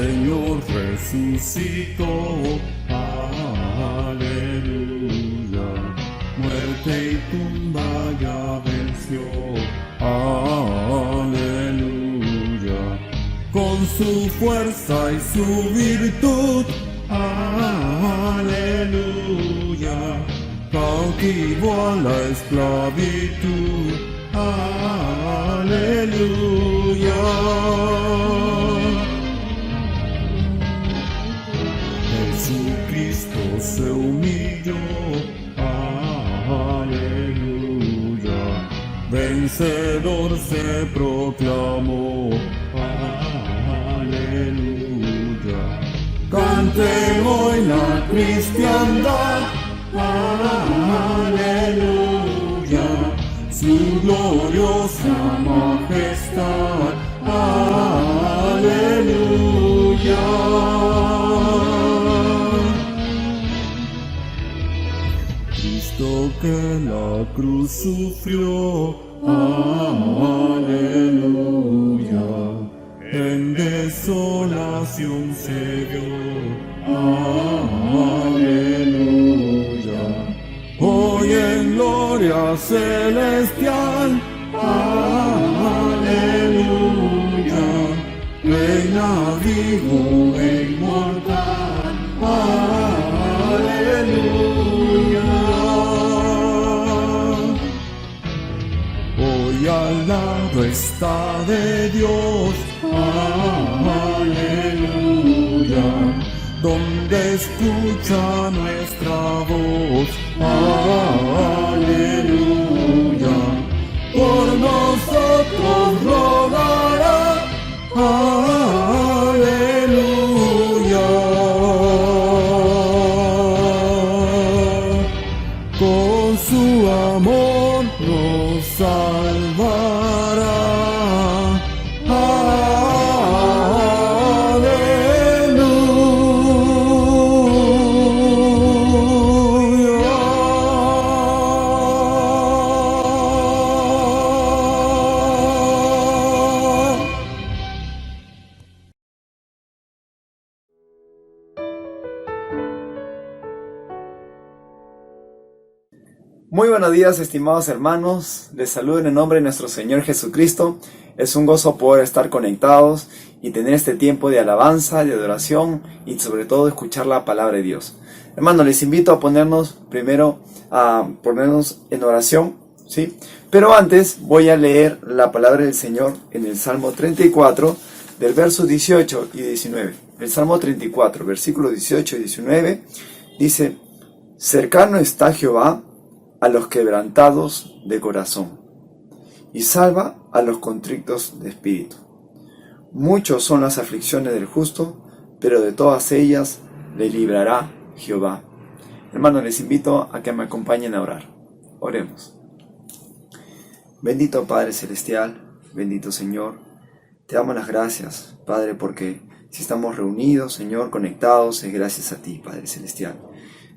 Señor resucitó, aleluya. Muerte y tumba ya venció, aleluya. Con su fuerza y su virtud, aleluya. Cautivo a la esclavitud, aleluya. Jesucristo se humilló, aleluya. Vencedor se proclamó, aleluya. Cante hoy la cristiandad, aleluya. Su gloriosa majestad, aleluya. Cristo que la cruz sufrió, aleluya. En desolación se vio, aleluya. Hoy en gloria celestial, aleluya. Reina vivo e inmortal, aleluya. Hoy al lado está de Dios, aleluya. Donde escucha nuestra voz, aleluya. Por nosotros rogará, aleluya. Con su amor nos salvará. Muy buenos días, estimados hermanos. Les saludo en el nombre de nuestro Señor Jesucristo. Es un gozo poder estar conectados y tener este tiempo de alabanza, de adoración y sobre todo escuchar la palabra de Dios. Hermanos, les invito a ponernos en oración, ¿sí? Pero antes voy a leer la palabra del Señor en el Salmo 34, del verso 18 y 19. El Salmo 34, versículos 18 y 19, dice: cercano está Jehová a los quebrantados de corazón, y salva a los contritos de espíritu. Muchos son las aflicciones del justo, pero de todas ellas le librará Jehová. Hermanos, les invito a que me acompañen a orar. Oremos. Bendito Padre Celestial, bendito Señor, te damos las gracias, Padre, porque si estamos reunidos, Señor, conectados, es gracias a ti, Padre Celestial.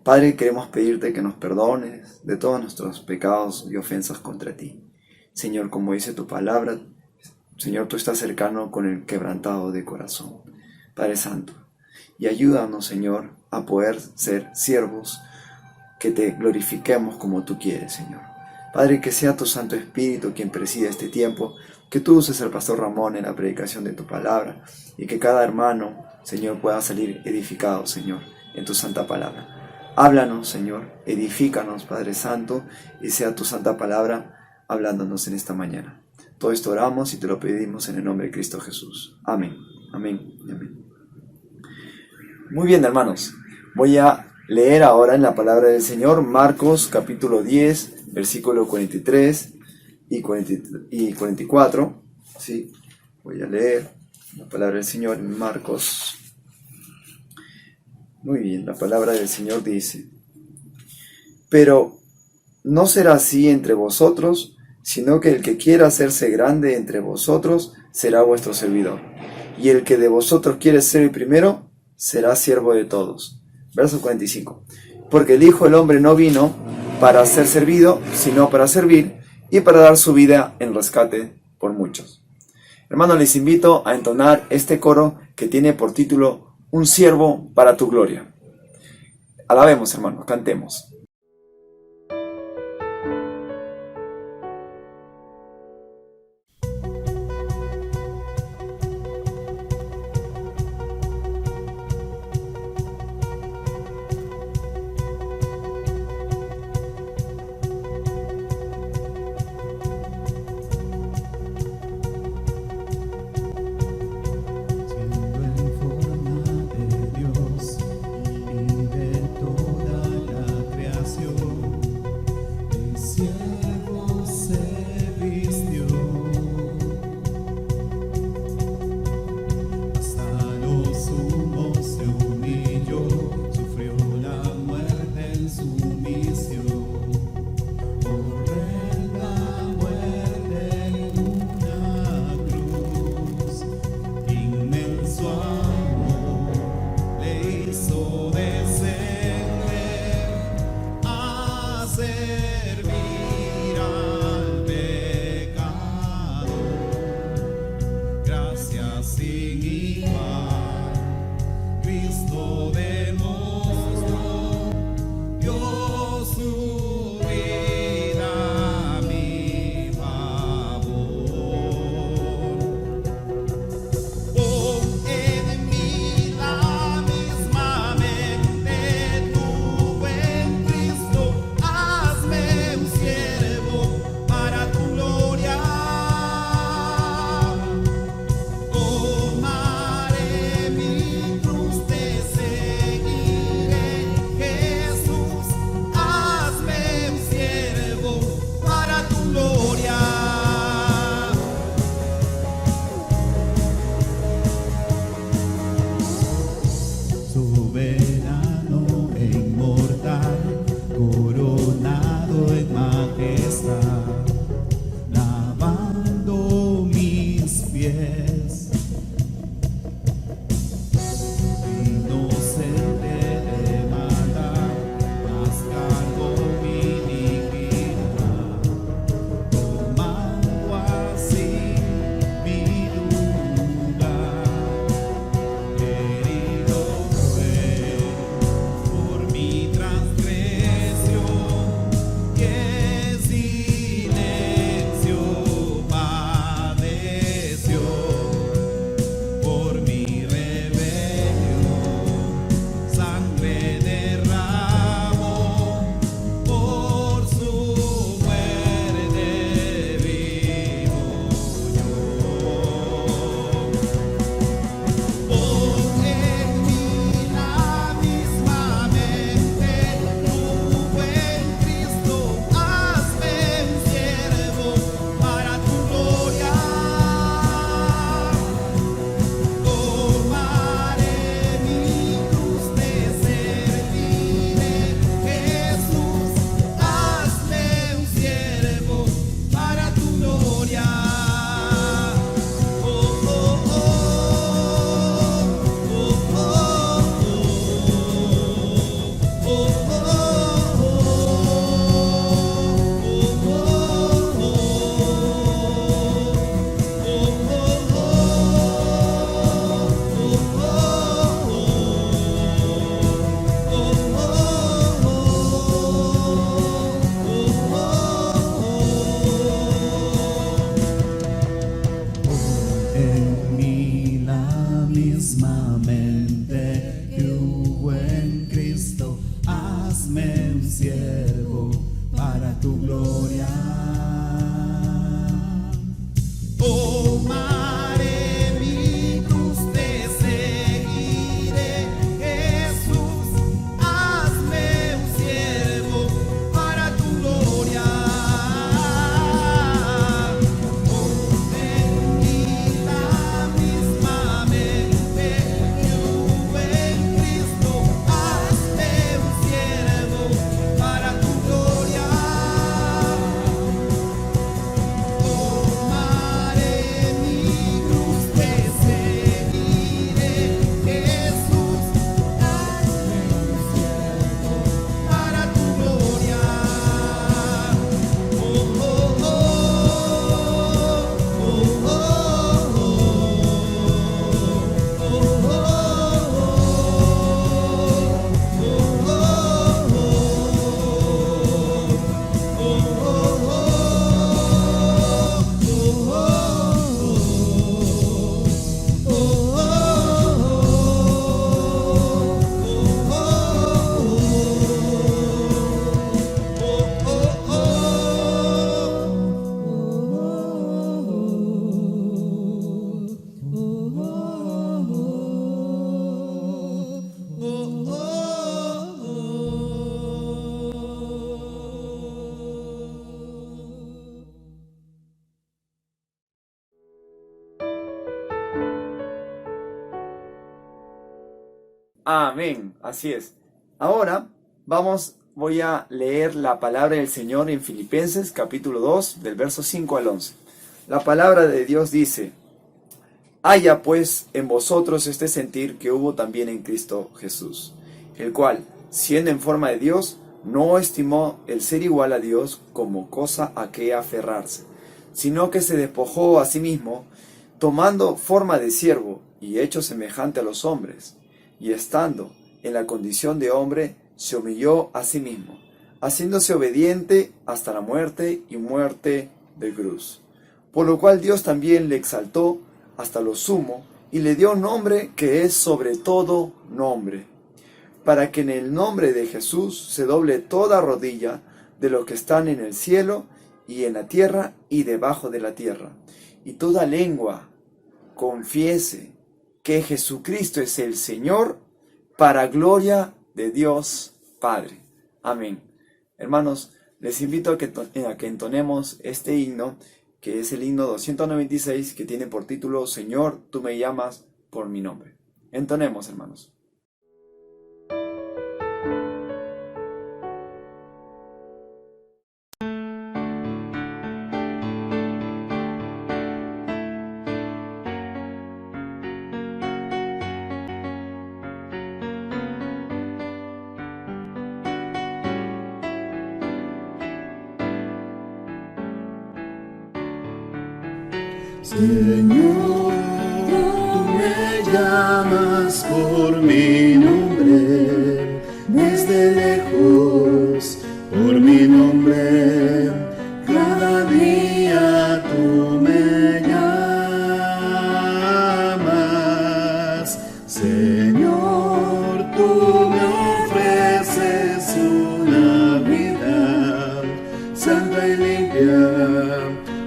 Padre, queremos pedirte que nos perdones de todos nuestros pecados y ofensas contra ti. Señor, como dice tu palabra, Señor, tú estás cercano con el quebrantado de corazón. Padre Santo, y ayúdanos, Señor, a poder ser siervos que te glorifiquemos como tú quieres, Señor. Padre, que sea tu Santo Espíritu quien presida este tiempo, que tú uses al Pastor Ramón en la predicación de tu palabra y que cada hermano, Señor, pueda salir edificado, Señor, en tu santa palabra. Háblanos, Señor, edifícanos, Padre Santo, y sea tu santa palabra hablándonos en esta mañana. Todo esto oramos y te lo pedimos en el nombre de Cristo Jesús. Amén, amén y amén. Muy bien, hermanos, voy a leer ahora en la palabra del Señor Marcos capítulo 10, versículo 43 y 44. ¿Sí? Voy a leer la palabra del Señor en Marcos. Muy bien, la palabra del Señor dice: pero no será así entre vosotros, sino que el que quiera hacerse grande entre vosotros será vuestro servidor, y el que de vosotros quiere ser el primero será siervo de todos. Verso 45. Porque el Hijo del Hombre no vino para ser servido, sino para servir y para dar su vida en rescate por muchos. Hermanos, les invito a entonar este coro que tiene por título Un siervo para tu gloria. Alabemos, hermanos, cantemos. Siendo en forma de Dios y de toda la creación. Amén, así es. Ahora voy a leer la palabra del Señor en Filipenses capítulo 2, del verso 5 al 11. La palabra de Dios dice: haya pues en vosotros este sentir que hubo también en Cristo Jesús, el cual, siendo en forma de Dios, no estimó el ser igual a Dios como cosa a que aferrarse, sino que se despojó a sí mismo, tomando forma de siervo y hecho semejante a los hombres, y estando en la condición de hombre, se humilló a sí mismo, haciéndose obediente hasta la muerte y muerte de cruz. Por lo cual Dios también le exaltó hasta lo sumo y le dio un nombre que es sobre todo nombre, para que en el nombre de Jesús se doble toda rodilla de los que están en el cielo y en la tierra y debajo de la tierra, y toda lengua confiese que Jesucristo es el Señor, para gloria de Dios Padre. Amén. Hermanos, les invito a que entonemos este himno, que es el himno 296, que tiene por título Señor, tú me llamas por mi nombre. Entonemos, hermanos. Señor, tú me llamas por mi nombre, desde lejos, por mi nombre, cada día tú me llamas. Señor, tú me ofreces una vida santa y limpia,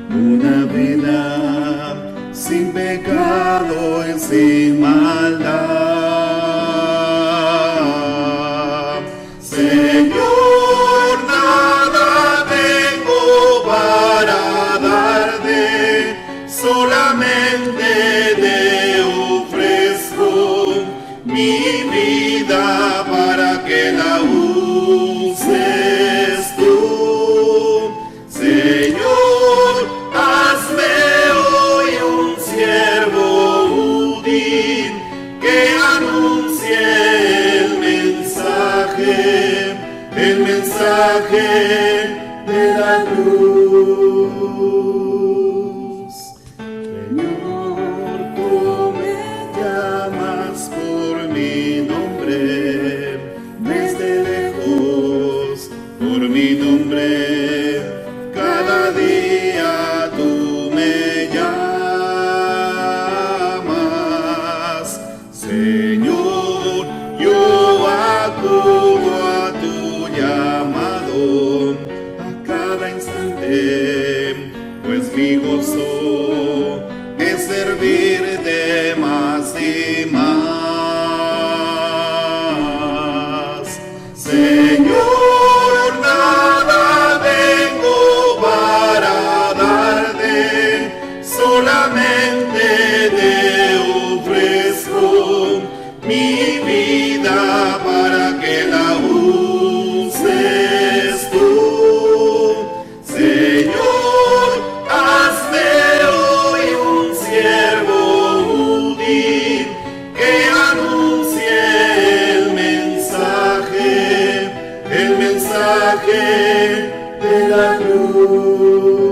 una vida sin pecado y sin maldad. Señor, nada tengo para darte, solamente te ofrezco mi vida para que la uses tú. Señor, hazme siervo útil que anuncie el mensaje de la cruz. Señor, tú me llamas por mi nombre, desde lejos, por mi nombre, cada día tú me llamas. Señor, yo acudo a tu llamado a cada instante, pues mi gozo es servirte más y más. Señor, nada tengo para darte, solamente te ofrezco mi vida para que la uses tú. Señor, hazme hoy un siervo útil que anuncie el mensaje de la cruz.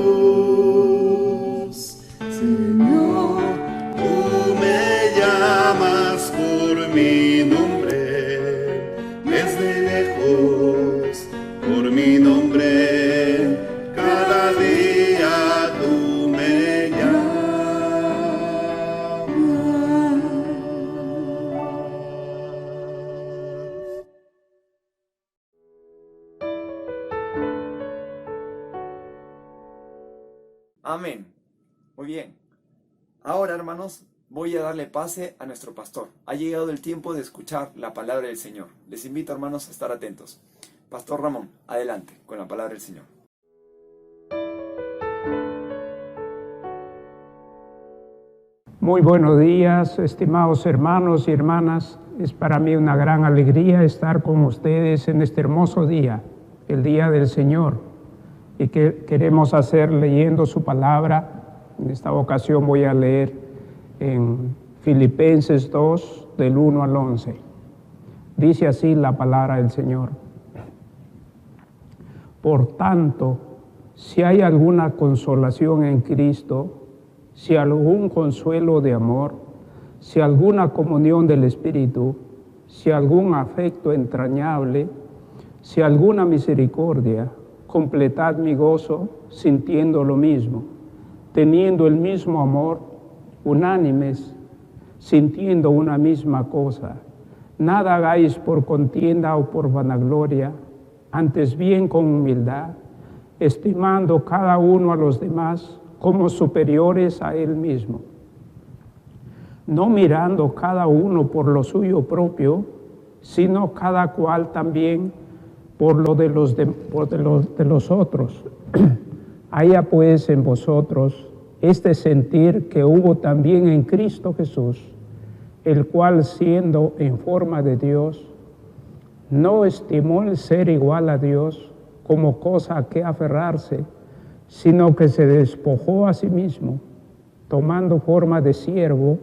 Señor, tú me llamas por mi nombre, desde lejos, por mi nombre, cada día tú me llamas. Amén. Muy bien. Ahora, hermanos, voy a darle pase a nuestro pastor. Ha llegado el tiempo de escuchar la palabra del Señor. Les invito, hermanos, a estar atentos. Pastor Ramón, adelante con la palabra del Señor. Muy buenos días, estimados hermanos y hermanas es para mí una gran alegría estar con ustedes en este hermoso día, el Día del Señor, y que queremos hacer leyendo su palabra. En esta ocasión voy a leer en Filipenses 2, del 1 al 11. Dice así la palabra del Señor. Por tanto, si hay alguna consolación en Cristo, si algún consuelo de amor, si alguna comunión del Espíritu, si algún afecto entrañable, si alguna misericordia, completad mi gozo sintiendo lo mismo, teniendo el mismo amor, unánimes, sintiendo una misma cosa. Nada hagáis por contienda o por vanagloria, antes bien con humildad, estimando cada uno a los demás como superiores a él mismo, no mirando cada uno por lo suyo propio, sino cada cual también por lo de los otros. Haya pues en vosotros este sentir que hubo también en Cristo Jesús, el cual siendo en forma de Dios, no estimó el ser igual a Dios como cosa a que aferrarse, sino que se despojó a sí mismo, tomando forma de siervo,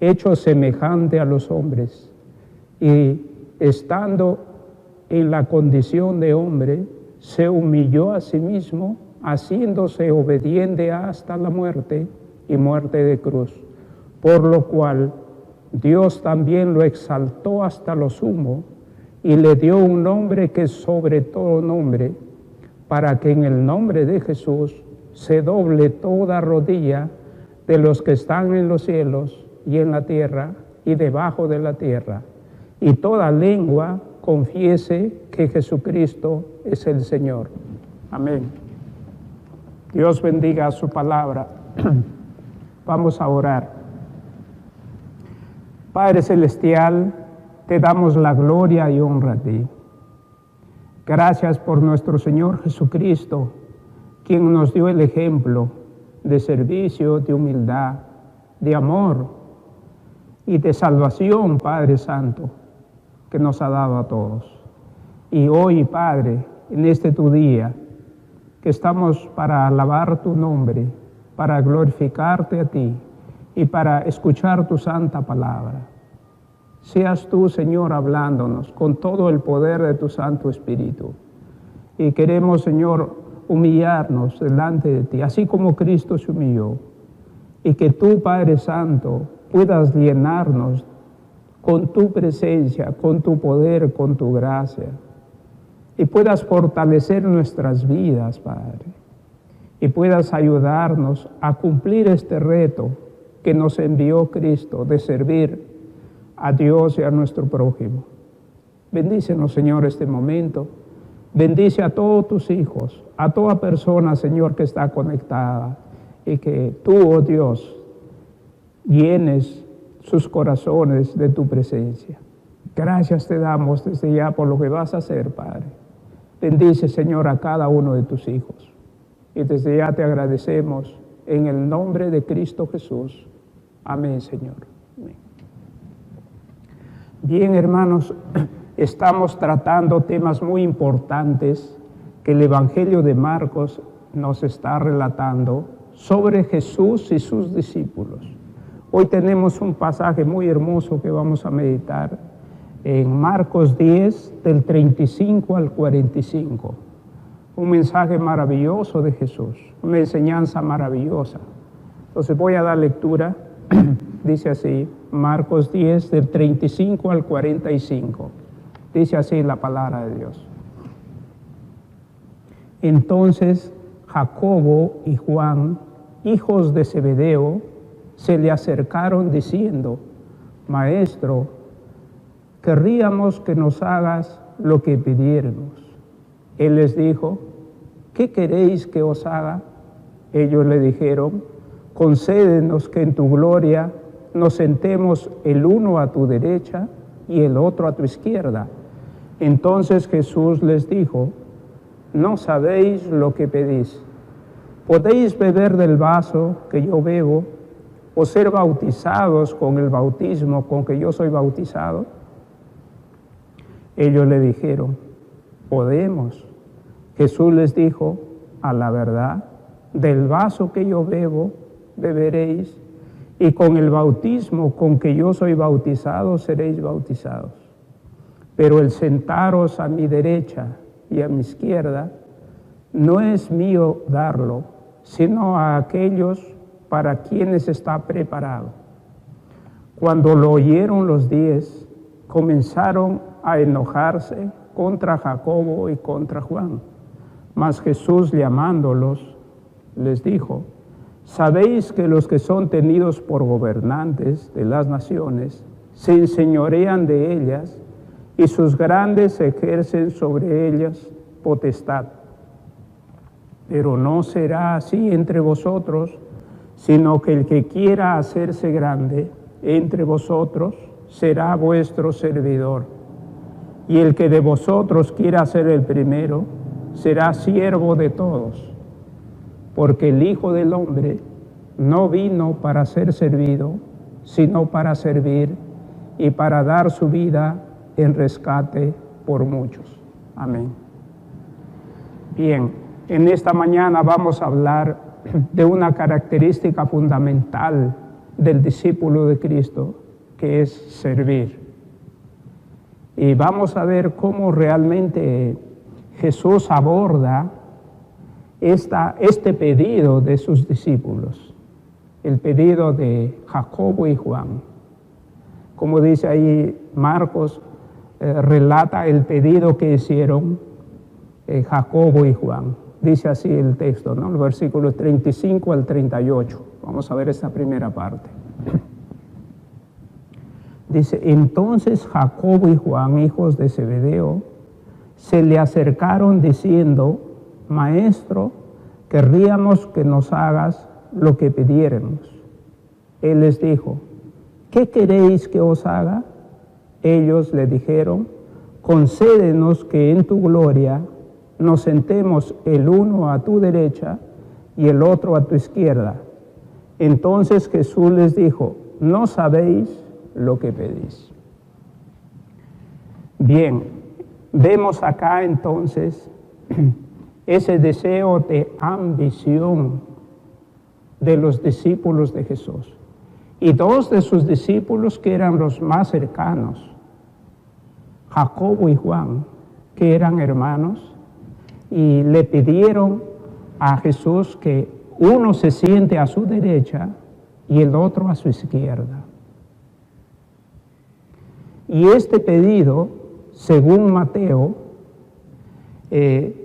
hecho semejante a los hombres, y estando en la condición de hombre, se humilló a sí mismo, haciéndose obediente hasta la muerte y muerte de cruz, por lo cual Dios también lo exaltó hasta lo sumo y le dio un nombre que es sobre todo nombre, para que en el nombre de Jesús se doble toda rodilla de los que están en los cielos y en la tierra y debajo de la tierra, y toda lengua confiese que Jesucristo es el Señor. Amén. Dios bendiga su palabra. Vamos a orar. Padre Celestial, te damos la gloria y honra a ti. Gracias por nuestro Señor Jesucristo, quien nos dio el ejemplo de servicio, de humildad, de amor y de salvación, Padre Santo, que nos ha dado a todos. Y hoy, Padre, en este tu día, que estamos para alabar tu nombre, para glorificarte a ti y para escuchar tu santa palabra. Seas tú, Señor, hablándonos con todo el poder de tu Santo Espíritu. Y queremos, Señor, humillarnos delante de ti, así como Cristo se humilló. Y que tú, Padre Santo, puedas llenarnos con tu presencia, con tu poder, con tu gracia. Y puedas fortalecer nuestras vidas, Padre. Y puedas ayudarnos a cumplir este reto que nos envió Cristo de servir a Dios y a nuestro prójimo. Bendícenos, Señor, este momento. Bendice a todos tus hijos, a toda persona, Señor, que está conectada, y que tú, oh Dios, llenes sus corazones de tu presencia. Gracias te damos desde ya por lo que vas a hacer, Padre. Bendice, Señor, a cada uno de tus hijos. Y desde ya te agradecemos en el nombre de Cristo Jesús. Amén, Señor. Amén. Bien, hermanos, estamos tratando temas muy importantes que el Evangelio de Marcos nos está relatando sobre Jesús y sus discípulos. Hoy tenemos un pasaje muy hermoso que vamos a meditar en Marcos 10, del 35 al 45. Un mensaje maravilloso de Jesús, una enseñanza maravillosa. Entonces voy a dar lectura. Dice así, Marcos 10, del 35 al 45. Dice así la palabra de Dios. Entonces Jacobo y Juan, hijos de Zebedeo, se le acercaron diciendo: Maestro, querríamos que nos hagas lo que pidiéramos. Él les dijo: ¿qué queréis que os haga? Ellos le dijeron: concédenos que en tu gloria nos sentemos el uno a tu derecha y el otro a tu izquierda. Entonces Jesús les dijo: no sabéis lo que pedís. ¿Podéis beber del vaso que yo bebo o ser bautizados con el bautismo con que yo soy bautizado? Ellos le dijeron: podemos. Jesús les dijo: a la verdad, del vaso que yo bebo, beberéis, y con el bautismo con que yo soy bautizado, seréis bautizados. Pero el sentaros a mi derecha y a mi izquierda, no es mío darlo, sino a aquellos para quienes está preparado. Cuando lo oyeron los 10, comenzaron a enojarse contra Jacobo y contra Juan. Mas Jesús, llamándolos, les dijo: sabéis que los que son tenidos por gobernantes de las naciones se enseñorean de ellas, y sus grandes ejercen sobre ellas potestad. Pero no será así entre vosotros, sino que el que quiera hacerse grande entre vosotros será vuestro servidor. Y el que de vosotros quiera ser el primero será siervo de todos. Porque el Hijo del Hombre no vino para ser servido, sino para servir y para dar su vida en rescate por muchos. Amén. Bien, en esta mañana vamos a hablar de una característica fundamental del discípulo de Cristo, que es servir. Y vamos a ver cómo realmente Jesús aborda este pedido de sus discípulos, el pedido de Jacobo y Juan. Como dice ahí Marcos, relata el pedido que hicieron Jacobo y Juan. Dice así el texto, ¿no? El versículo 35 al 38. Vamos a ver esta primera parte. Dice: entonces Jacobo y Juan, hijos de Zebedeo, se le acercaron diciendo: Maestro, querríamos que nos hagas lo que pidiéramos. Él les dijo: ¿qué queréis que os haga? Ellos le dijeron: concédenos que en tu gloria nos sentemos el uno a tu derecha y el otro a tu izquierda. Entonces Jesús les dijo: no sabéis lo que pedís. Bien, vemos acá entonces ese deseo de ambición de los discípulos de Jesús. Y dos de sus discípulos que eran los más cercanos, Jacobo y Juan, que eran hermanos, y le pidieron a Jesús que uno se siente a su derecha y el otro a su izquierda. Y este pedido, según Mateo, es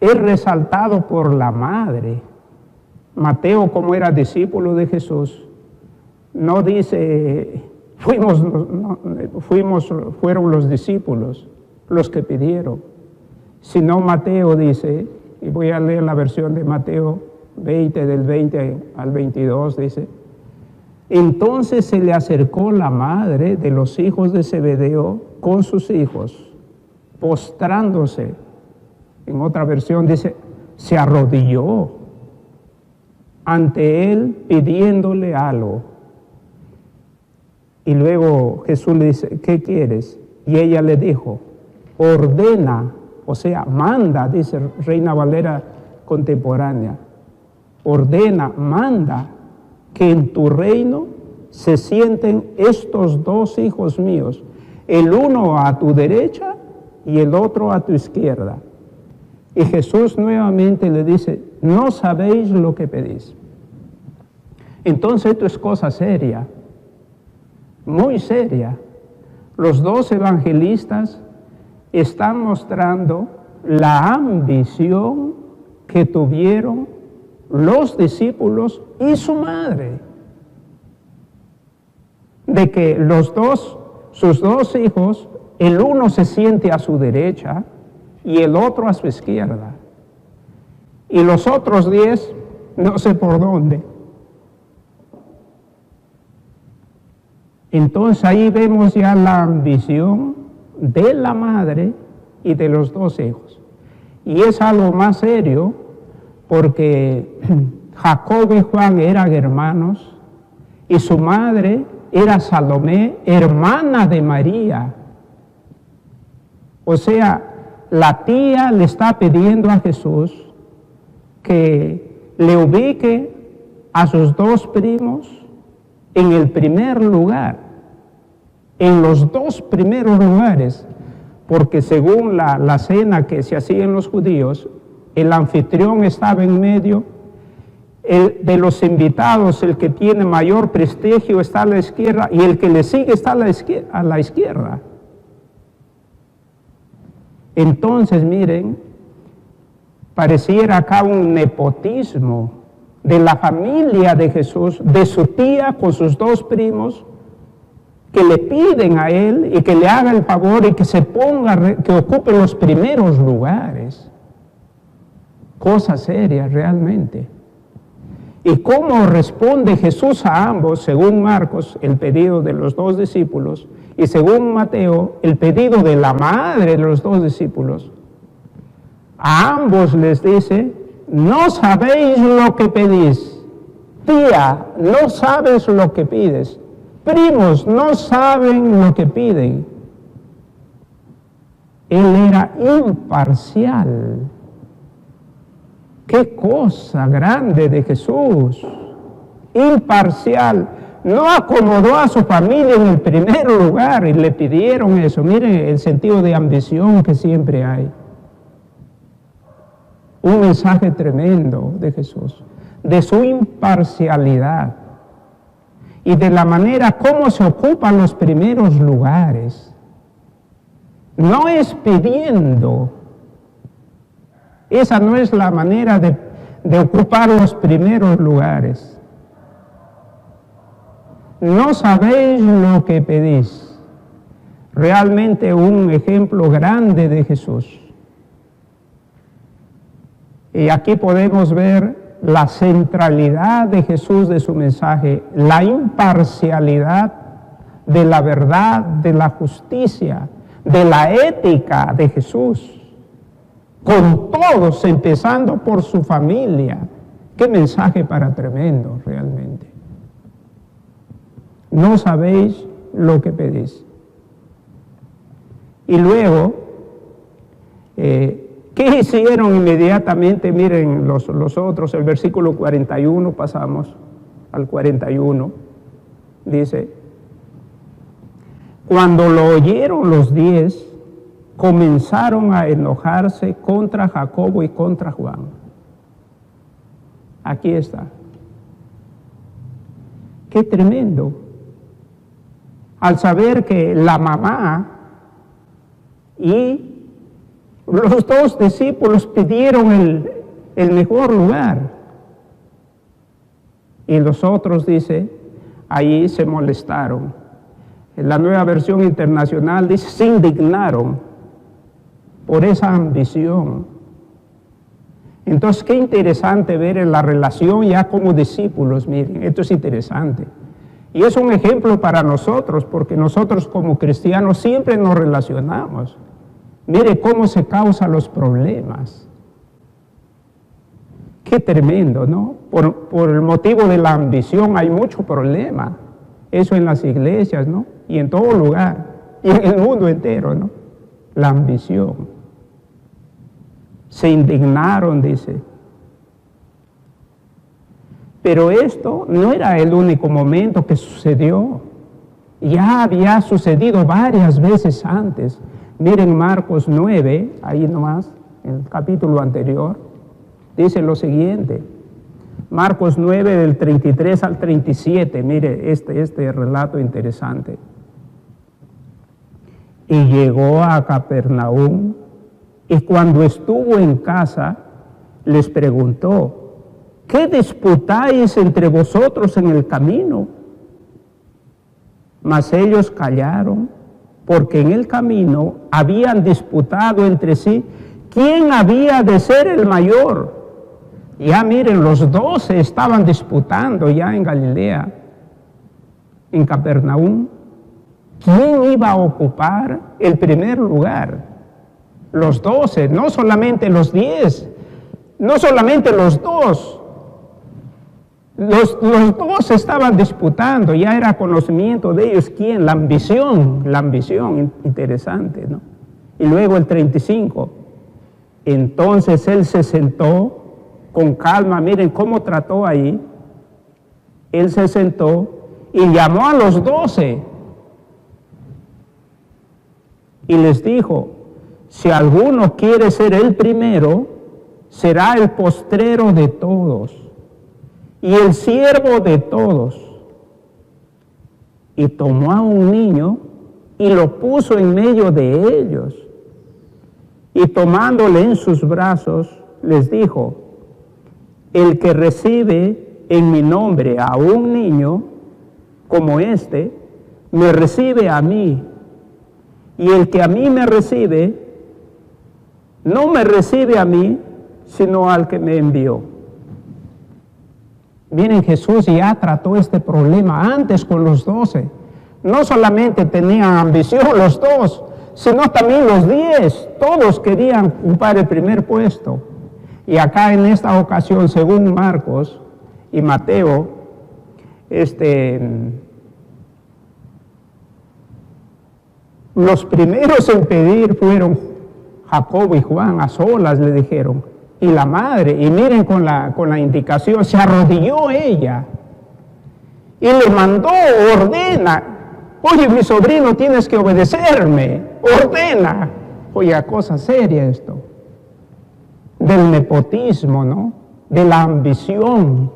resaltado por la madre. Mateo, como era discípulo de Jesús, no dice fueron los discípulos los que pidieron, sino Mateo dice, y voy a leer la versión de Mateo 20, del 20 al 22, dice: entonces se le acercó la madre de los hijos de Zebedeo con sus hijos, postrándose. En otra versión dice, se arrodilló ante él pidiéndole algo. Y luego Jesús le dice: ¿qué quieres? Y ella le dijo: ordena, o sea, manda, dice Reina Valera contemporánea, ordena, manda que en tu reino se sienten estos dos hijos míos, el uno a tu derecha y el otro a tu izquierda. Y Jesús nuevamente le dice: no sabéis lo que pedís. Entonces esto es cosa seria, muy seria. Los dos evangelistas están mostrando la ambición que tuvieron los discípulos y su madre, de que sus dos hijos, el uno se siente a su derecha y el otro a su izquierda, y los otros 10 no sé por dónde. Entonces ahí vemos ya la ambición de la madre y de los dos hijos. Y es algo más serio porque Jacobo y Juan eran hermanos y su madre era Salomé, hermana de María. O sea, la tía le está pidiendo a Jesús que le ubique a sus dos primos en el primer lugar, en los dos primeros lugares, porque según la cena que se hacía en los judíos, el anfitrión estaba en medio, de los invitados el que tiene mayor prestigio está a la izquierda y el que le sigue está a la izquierda. Entonces, miren, pareciera acá un nepotismo de la familia de Jesús, de su tía con sus dos primos, que le piden a él y que le haga el favor y que se ponga, que ocupe los primeros lugares. Cosa seria realmente. ¿Y cómo responde Jesús a ambos, según Marcos, el pedido de los dos discípulos, y según Mateo, el pedido de la madre de los dos discípulos? A ambos les dice: no sabéis lo que pedís. Tía, no sabes lo que pides. Primos, no saben lo que piden. Él era imparcial. ¡Qué cosa grande de Jesús! Imparcial. No acomodó a su familia en el primer lugar y le pidieron eso. Miren el sentido de ambición que siempre hay. Un mensaje tremendo de Jesús, de su imparcialidad y de la manera como se ocupan los primeros lugares. No es pidiendo. Esa no es la manera de ocupar los primeros lugares. No sabéis lo que pedís. Realmente un ejemplo grande de Jesús. Y aquí podemos ver la centralidad de Jesús, de su mensaje, la imparcialidad de la verdad, de la justicia, de la ética de Jesús. Con todos, empezando por su familia. Qué mensaje para tremendo, realmente. No sabéis lo que pedís. Y luego, ¿qué hicieron inmediatamente? Miren los otros, el versículo 41, pasamos al 41, dice: cuando lo oyeron los 10, comenzaron a enojarse contra Jacobo y contra Juan. Aquí está. Qué tremendo. Al saber que la mamá y los dos discípulos pidieron el mejor lugar. Y los otros, dice, ahí se molestaron. En la Nueva Versión Internacional dice, se indignaron por esa ambición. Entonces, qué interesante ver en la relación ya como discípulos. Miren, esto es interesante. Y es un ejemplo para nosotros, porque nosotros como cristianos siempre nos relacionamos. Mire cómo se causan los problemas. Qué tremendo, ¿no? Por el motivo de la ambición hay mucho problema. Eso en las iglesias, ¿no? Y en todo lugar. Y en el mundo entero, ¿no? La ambición. Se indignaron, dice. Pero esto no era el único momento que sucedió. Ya había sucedido varias veces antes. Miren Marcos 9, ahí nomás, en el capítulo anterior, dice lo siguiente. Marcos 9, del 33 al 37, mire este relato interesante. Y llegó a Capernaum, y cuando estuvo en casa, les preguntó, ¿qué disputáis entre vosotros en el camino? Mas ellos callaron, porque en el camino habían disputado entre sí quién había de ser el mayor. Ya miren, los 12 estaban disputando ya en Galilea, en Capernaum, quién iba a ocupar el primer lugar. Los 12, no solamente los 10, no solamente los 2. Los 2 estaban disputando, ya era conocimiento de ellos quién, la ambición, interesante, ¿no? Y luego el 35. Entonces él se sentó con calma. Miren cómo trató ahí. Él se sentó y llamó a los 12 y les dijo: si alguno quiere ser el primero, será el postrero de todos y el siervo de todos. Y tomó a un niño y lo puso en medio de ellos. Y tomándole en sus brazos, les dijo: el que recibe en mi nombre a un niño como este, me recibe a mí. Y el que a mí me recibe, no me recibe a mí, sino al que me envió. Miren, Jesús ya trató este problema antes con los 12. No solamente tenían ambición los 2, sino también los 10. Todos querían ocupar el primer puesto. Y acá en esta ocasión, según Marcos y Mateo, los primeros en pedir fueron Jacobo y Juan, a solas le dijeron, y la madre. Y miren con la indicación, se arrodilló ella y le mandó, ordena: oye, mi sobrino, tienes que obedecerme, ordena. Oye, cosa seria esto, del nepotismo, ¿no? De la ambición.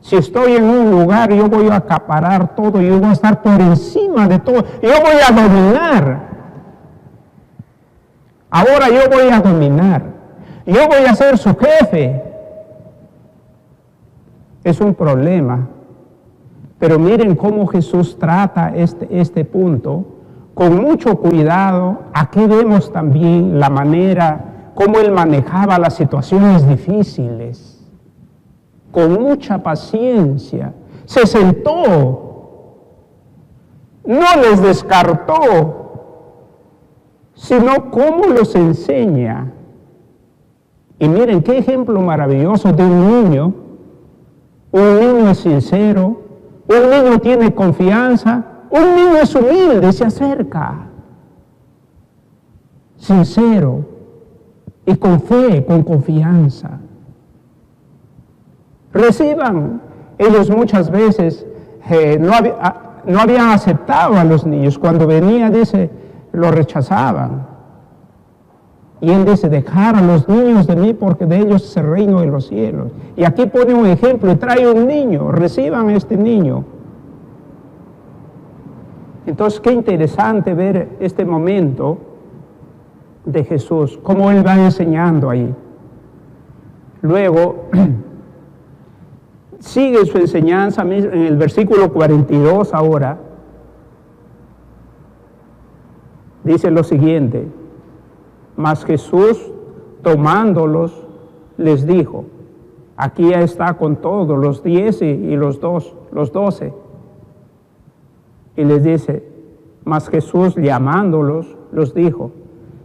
Si estoy en un lugar, yo voy a acaparar todo, yo voy a estar por encima de todo, yo voy a dominar. Ahora yo voy a dominar, yo voy a ser su jefe. Es un problema. Pero miren cómo Jesús trata este punto con mucho cuidado. Aquí vemos también la manera como Él manejaba las situaciones difíciles. Con mucha paciencia. Se sentó. No les descartó, sino cómo los enseña. Y miren qué ejemplo maravilloso de un niño. Un niño es sincero. Un niño tiene confianza, un niño es humilde, se acerca, sincero y con fe, con confianza. Reciban, ellos muchas veces no habían aceptado a los niños. Cuando venía, dice, lo rechazaban. Y Él dice: dejar a los niños de mí, porque de ellos es el reino de los cielos. Y aquí pone un ejemplo y trae un niño: reciban a este niño. Entonces, qué interesante ver este momento de Jesús, cómo Él va enseñando ahí. Luego, sigue su enseñanza en el versículo 42 ahora. Dice lo siguiente: mas Jesús, tomándolos, les dijo, aquí ya está con todos, los 10 y los 12. Y les dice: mas Jesús, llamándolos, los dijo: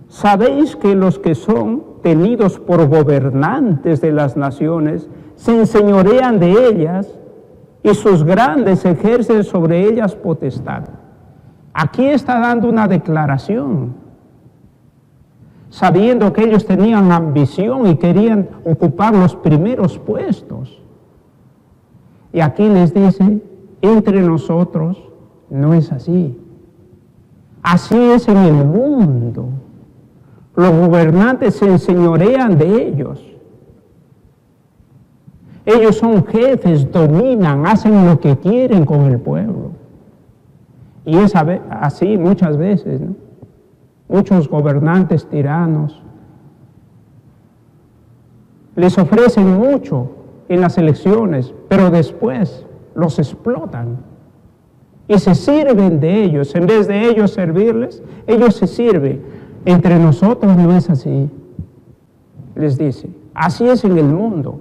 ¿sabéis que los que son tenidos por gobernantes de las naciones se enseñorean de ellas, y sus grandes ejercen sobre ellas potestad? Aquí está dando una declaración, sabiendo que ellos tenían ambición y querían ocupar los primeros puestos. Y aquí les dice: entre nosotros no es así. Así es en el mundo. Los gobernantes se enseñorean de ellos. Ellos son jefes, dominan, hacen lo que quieren con el pueblo. Y es así muchas veces, ¿no? Muchos gobernantes tiranos les ofrecen mucho en las elecciones, pero después los explotan y se sirven de ellos. En vez de ellos servirles, ellos se sirven. Entre nosotros no es así, les dice. Así es en el mundo.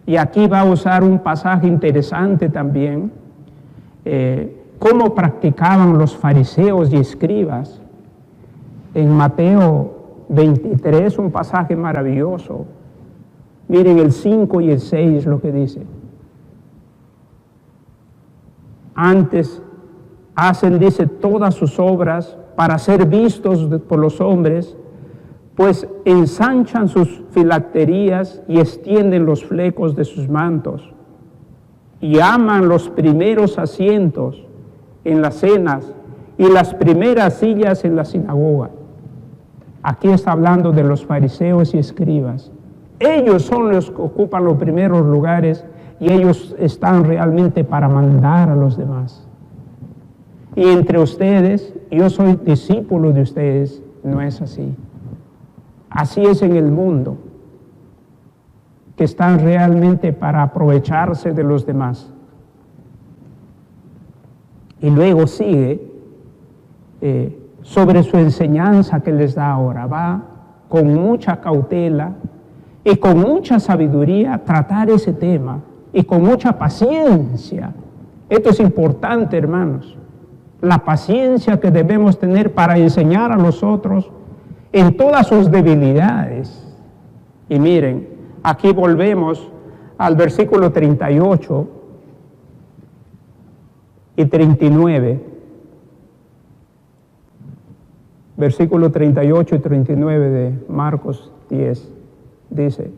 Y aquí va a usar un pasaje interesante también, cómo practicaban los fariseos y escribas. En Mateo 23, un pasaje maravilloso. Miren el 5 y el 6 lo que dice. Antes hacen, dice, todas sus obras para ser vistos por los hombres, pues ensanchan sus filacterías y extienden los flecos de sus mantos, y aman los primeros asientos en las cenas y las primeras sillas en la sinagoga. Aquí está hablando de los fariseos y escribas. Ellos son los que ocupan los primeros lugares y ellos están realmente para mandar a los demás. Y entre ustedes, yo soy discípulo de ustedes, no es así. Así es en el mundo, que están realmente para aprovecharse de los demás. Y luego sigue sobre su enseñanza que les da ahora. Va con mucha cautela y con mucha sabiduría tratar ese tema y con mucha paciencia. Esto es importante, hermanos. La paciencia que debemos tener para enseñar a los otros en todas sus debilidades. Y miren, aquí volvemos al versículo 38 y 39. Versículo 38 y 39 de Marcos 10. Dice,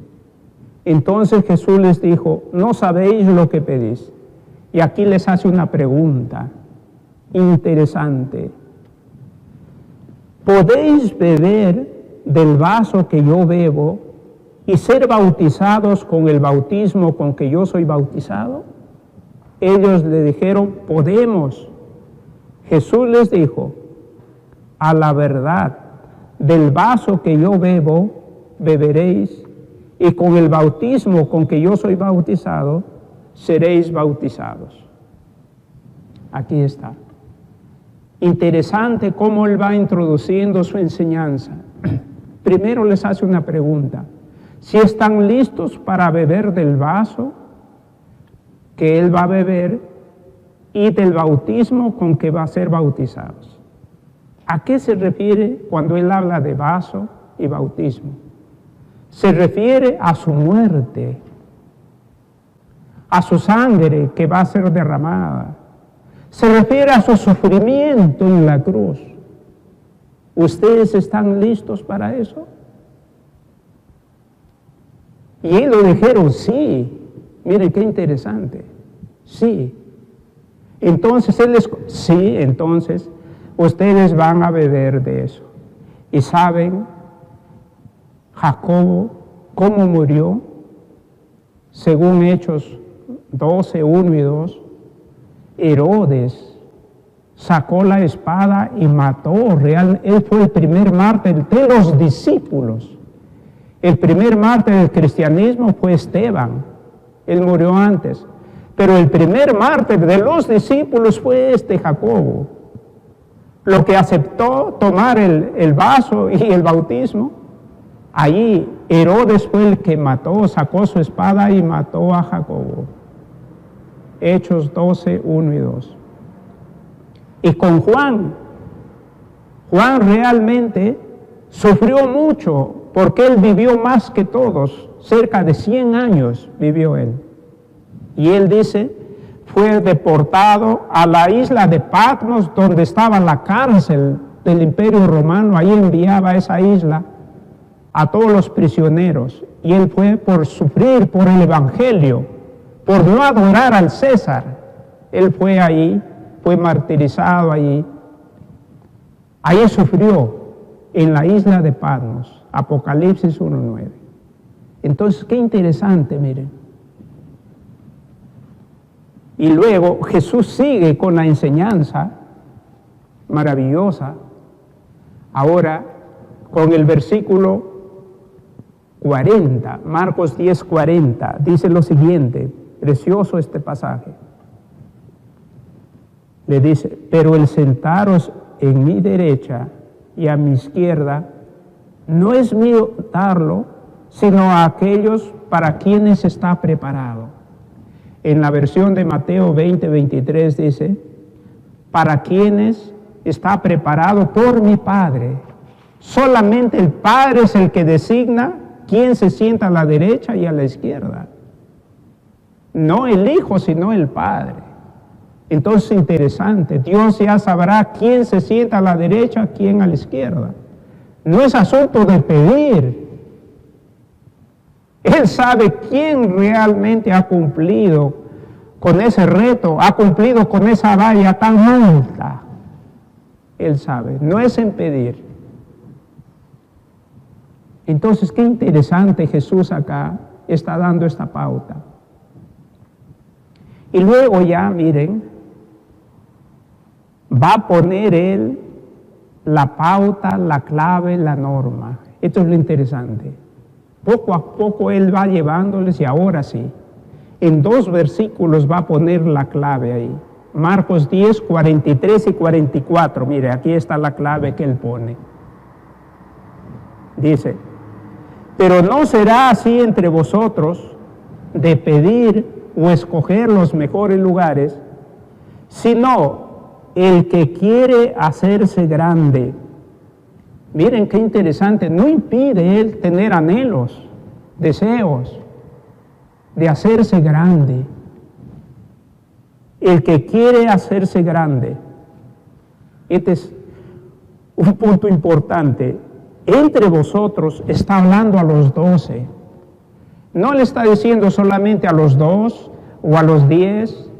entonces Jesús les dijo, no sabéis lo que pedís. Y aquí les hace una pregunta interesante. ¿Podéis beber del vaso que yo bebo y ser bautizados con el bautismo con que yo soy bautizado? Ellos le dijeron, podemos. Jesús les dijo, a la verdad, del vaso que yo bebo, beberéis, y con el bautismo con que yo soy bautizado, seréis bautizados. Aquí está. Interesante cómo él va introduciendo su enseñanza. Primero les hace una pregunta. Si están listos para beber del vaso que él va a beber y del bautismo con que va a ser bautizados. ¿A qué se refiere cuando él habla de vaso y bautismo? Se refiere a su muerte, a su sangre que va a ser derramada. Se refiere a su sufrimiento en la cruz. ¿Ustedes están listos para eso? Y ellos dijeron, sí. Miren qué interesante. Sí. Entonces entonces ustedes van a beber de eso. Y saben, Jacobo, cómo murió, según Hechos 12, 1 y 2, Herodes sacó la espada y mató. Él fue el primer mártir de los discípulos. El primer mártir del cristianismo fue Esteban. Él murió antes. Pero el primer mártir de los discípulos fue Jacobo. Lo que aceptó tomar el vaso y el bautismo. Allí Herodes fue el que mató, sacó su espada y mató a Jacobo. Hechos 12, 1 y 2. Y con Juan realmente sufrió mucho porque él vivió más que todos, cerca de 100 años vivió él. Y él dice, fue deportado a la isla de Patmos, donde estaba la cárcel del Imperio Romano. Ahí enviaba a esa isla a todos los prisioneros. Y él fue por sufrir por el Evangelio, por no adorar al César. Él fue ahí, fue martirizado allí. Ahí sufrió, en la isla de Patmos, Apocalipsis 1:9. Entonces, qué interesante, miren. Y luego Jesús sigue con la enseñanza maravillosa, ahora con el versículo 40, Marcos 10:40, dice lo siguiente, precioso este pasaje. Le dice, pero el sentaros en mi derecha y a mi izquierda no es mío darlo, sino a aquellos para quienes está preparado. En la versión de Mateo 20:23 dice, para quienes está preparado por mi Padre. Solamente el Padre es el que designa quién se sienta a la derecha y a la izquierda. No el Hijo, sino el Padre. Entonces, interesante, Dios ya sabrá quién se sienta a la derecha, quién a la izquierda. No es asunto de pedir. Él sabe quién realmente ha cumplido con ese reto, ha cumplido con esa valla tan alta. Él sabe, no es en pedir. Entonces, qué interesante, Jesús acá está dando esta pauta. Y luego ya, miren, va a poner Él la pauta, la clave, la norma. Esto es lo interesante. Poco a poco Él va llevándoles y ahora sí, en 2 versículos va a poner la clave ahí. Marcos 10, 43 y 44. Mire, aquí está la clave que Él pone. Dice, pero no será así entre vosotros de pedir o escoger los mejores lugares, sino el que quiere hacerse grande. Miren qué interesante, no impide Él tener anhelos, deseos de hacerse grande. El que quiere hacerse grande. Este es un punto importante. Entre vosotros está hablando a los 12. No le está diciendo solamente a los 2 o a los 10,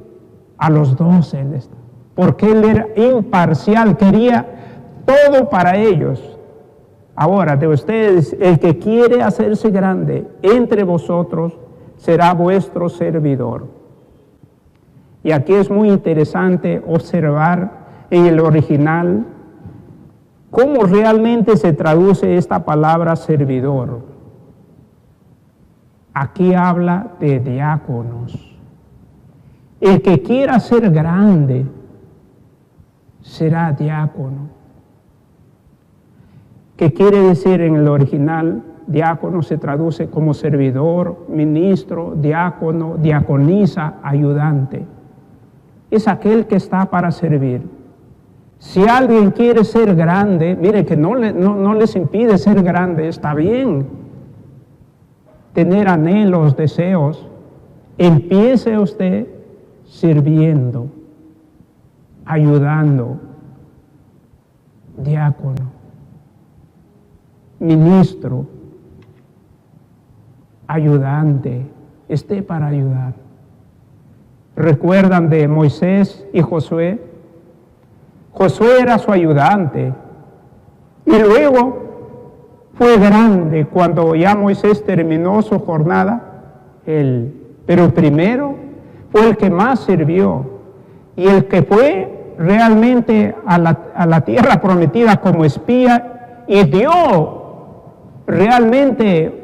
a los 12 Él está. Porque Él era imparcial, quería todo para ellos. Ahora, de ustedes, el que quiere hacerse grande entre vosotros será vuestro servidor. Y aquí es muy interesante observar en el original cómo realmente se traduce esta palabra servidor. Aquí habla de diáconos. El que quiera ser grande será diácono. ¿Qué quiere decir en el original? Diácono se traduce como servidor, ministro, diácono, diaconisa, ayudante. Es aquel que está para servir. Si alguien quiere ser grande, mire que no les impide ser grande, está bien. Tener anhelos, deseos. Empiece usted sirviendo, ayudando, diácono, ministro, ayudante, esté para ayudar. ¿Recuerdan de Moisés y Josué? Josué era su ayudante y luego fue grande cuando ya Moisés terminó su jornada, pero primero fue el que más sirvió y el que fue realmente a la tierra prometida como espía y dio realmente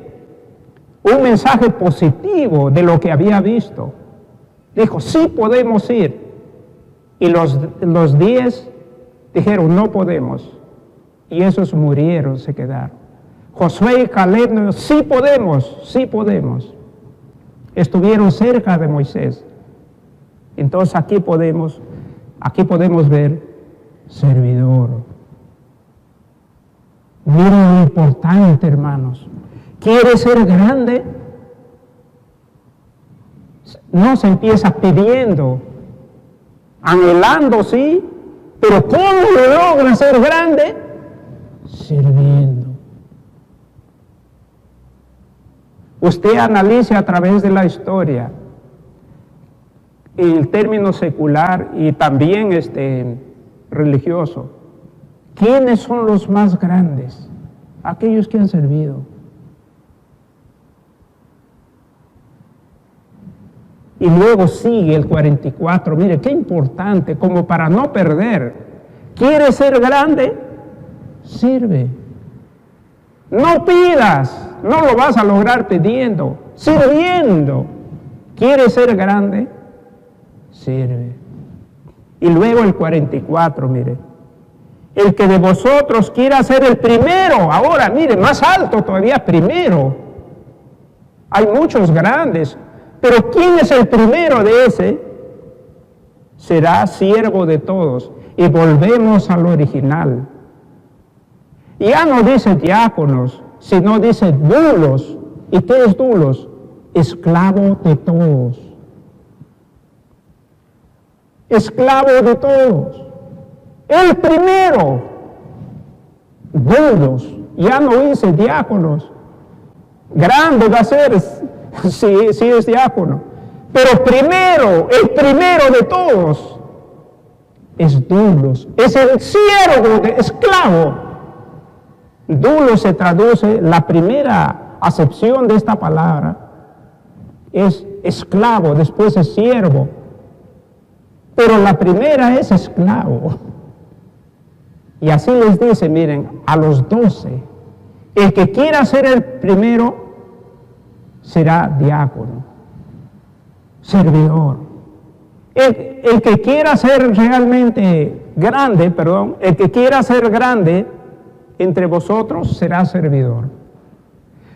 un mensaje positivo de lo que había visto. Dijo, sí podemos ir. Y los 10 dijeron, no podemos. Y esos murieron, se quedaron. Josué y Caleb, sí podemos, sí podemos. Estuvieron cerca de Moisés. Entonces aquí podemos ver servidor. Miren lo importante, hermanos. ¿Quiere ser grande? No se empieza pidiendo, anhelando, sí, pero ¿cómo logra ser grande? Sirviendo. Usted analice a través de la historia, en el término secular y también religioso, ¿quiénes son los más grandes? Aquellos que han servido. Y luego sigue el 44, mire, qué importante, como para no perder. ¿Quieres ser grande? Sirve. No pidas, no lo vas a lograr pidiendo, sirviendo. ¿Quieres ser grande? Sirve. Y luego el 44, mire. El que de vosotros quiera ser el primero, ahora, mire, más alto todavía, primero. Hay muchos grandes, pero ¿quién es el primero de ese? Será siervo de todos. Y volvemos al original. Ya no dice diáconos, sino dice dulos. ¿Y qué es dulos? Esclavo de todos. esclavo de todos. El primero, dudos, ya no dice diáconos. Grande va a ser si es diácono. Pero primero, el primero de todos, es dulos, es el siervo de esclavo. Dulo se traduce, la primera acepción de esta palabra es esclavo, después es siervo. Pero la primera es esclavo. Y así les dice, miren, a los 12, el que quiera ser el primero será diácono, servidor. El que quiera ser realmente grande, el que quiera ser grande entre vosotros será servidor.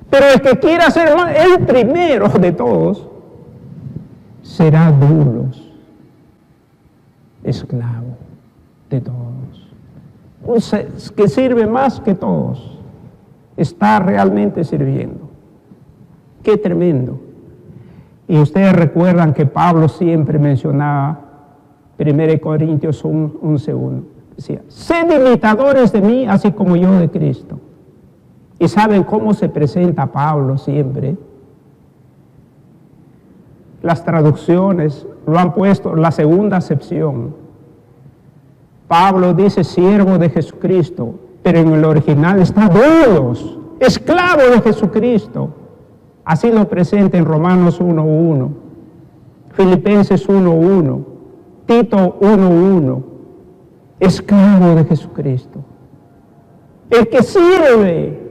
Pero el que quiera ser el primero de todos será dulos, esclavo de todos. Que sirve más que todos. Está realmente sirviendo. Qué tremendo. Y ustedes recuerdan que Pablo siempre mencionaba 1 Corintios 11:1. Decía, sed imitadores de mí, así como yo de Cristo. ¿Y saben cómo se presenta Pablo siempre? Las traducciones lo han puesto la segunda acepción. Pablo dice siervo de Jesucristo, pero en el original está dulos, esclavo de Jesucristo. Así lo presenta en Romanos 1:1, Filipenses 1:1, Tito 1:1, esclavo de Jesucristo. El que sirve